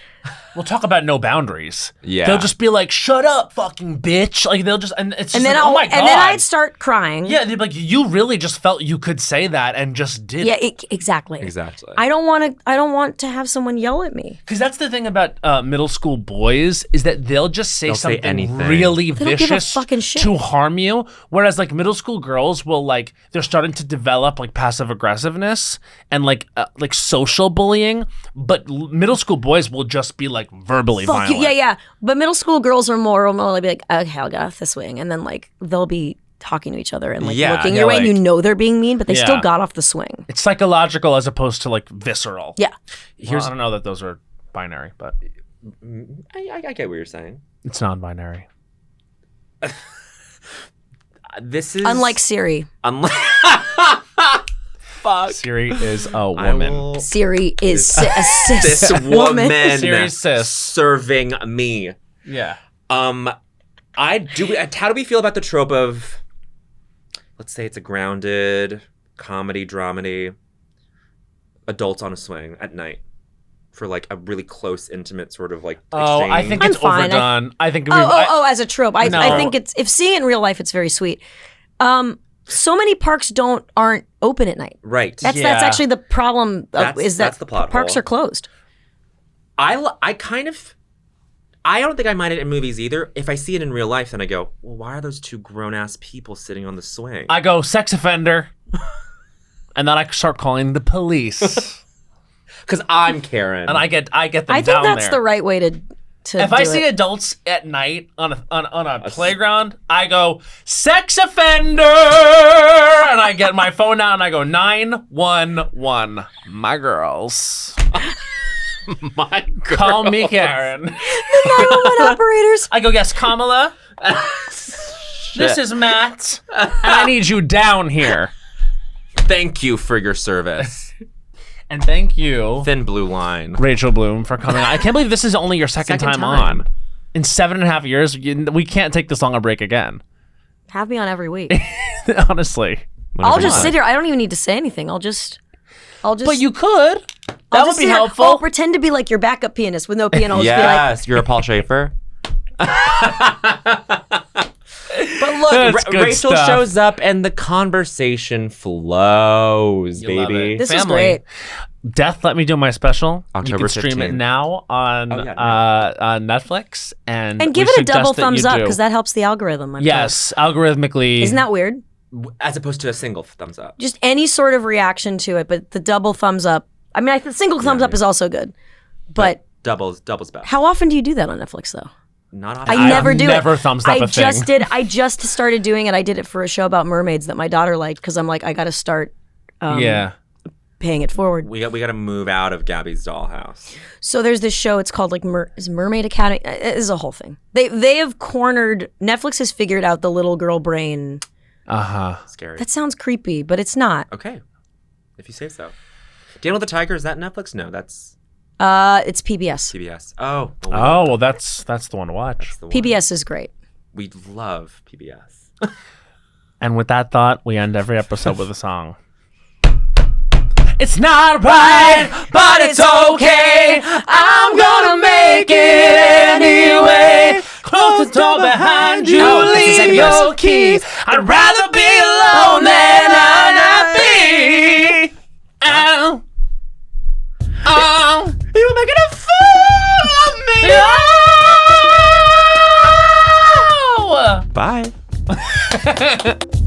We'll talk about no boundaries. Yeah. They'll just be like, "Shut up, fucking bitch!" Like they'll just and it's just And then like, oh my god. and then I'd start crying. Yeah, they'd be like, "You really just felt you could say that and just did." Yeah, exactly. Exactly. I don't want to have someone yell at me. Because that's the thing about middle school boys is that they'll just say They'll say something anything. really They don't give a vicious fucking shit. to harm you. Whereas like middle school girls will like they're starting to develop like passive aggressiveness and like social bullying, but middle school boys will just be like verbally Fuck violent. you. Yeah. But middle school girls are more like, "Okay, I'll get off the swing," and then like they'll be talking to each other and like looking your way, and you know they're being mean, but they still got off the swing. It's psychological as opposed to like visceral. Yeah. Well, I don't know that those are binary, but I get what you're saying. it's non-binary. This is Unlike Siri. Fuck. Siri is a woman. Siri is a cis This woman Siri's cis. serving me. Yeah. How do we feel about the trope of, let's say it's a grounded comedy dramedy, adults on a swing at night for like a really close, intimate sort of like exchange. I think it's overdone. I think as a trope. I think if seeing it in real life, it's very sweet. So many parks aren't open at night. Right. That's actually the problem. Is that that's the plot parks hole. are closed. I don't think I mind it in movies either. If I see it in real life, then I go, well, why are those two grown-ass people sitting on the swing? I go, sex offender. And then I start calling the police. Because I'm Karen. And I get them down there. I think that's the right way to if I see adults at night on a playground, I go, sex offender! And I get my phone out and I go, 911. My girls. My girl. Call me Karen. The 911 operators. I go, yes, Kamala. This is Matt. And I need you down here. Thank you for your service. And thank you, Thin Blue Line, Rachel Bloom, for coming on. I can't believe this is only your second time on. In 7.5 years, we can't take this long a break again. Have me on every week. Honestly. I'll just sit here. I don't even need to say anything. I'll just. But you could. That would be helpful. I'll pretend to be like your backup pianist with no piano. Yes, you're a Paul Schaefer. But look, Rachel shows up and the conversation flows, baby. This is great. Death Let Me Do My Special. October you can stream 15th. it now on Netflix. And give it a double thumbs up because that helps the algorithm. Yes, algorithmically. Isn't that weird? As opposed to a single thumbs up. Just any sort of reaction to it, but the double thumbs up. I mean, the single thumbs up is also good. But doubles best. How often do you do that on Netflix, though? Not often. I never do it. Never thumbs up a thing. I just started doing it. I did it for a show about mermaids that my daughter liked because I'm like, I got to start paying it forward. We got to move out of Gabby's dollhouse. So there's this show. It's called like Mermaid Academy. It is a whole thing. They have cornered. Netflix has figured out the little girl brain. Scary. That sounds creepy, but it's not. Okay, if you say so. Daniel the Tiger, is that Netflix? No, that's. It's PBS. PBS. Oh. Well, that's the one to watch. PBS is great. We love PBS. And with that thought, we end every episode with a song. It's not right, but it's okay. I'm gonna make it anyway. Close the door behind you, leave your keys. I'd rather be alone than not be. You were making a fool of me. Oh! Bye.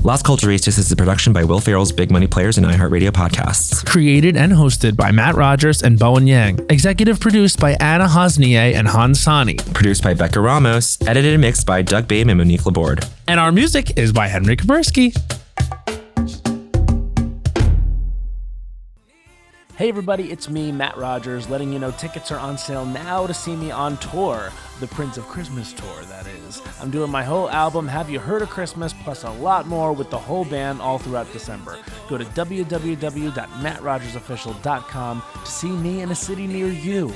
Las Culturistas is a production by Will Ferrell's Big Money Players and iHeartRadio podcasts. Created and hosted by Matt Rogers and Bowen Yang. Executive produced by Anna Hosnier and Hans Sani. Produced by Becca Ramos. Edited and mixed by Doug Babe and Monique Laborde. And our music is by Henry Kaburski. Hey everybody, it's me, Matt Rogers, letting you know tickets are on sale now to see me on tour. The Prince of Christmas tour, that is. I'm doing my whole album, Have You Heard of Christmas, plus a lot more with the whole band all throughout December. Go to www.mattrogersofficial.com to see me in a city near you.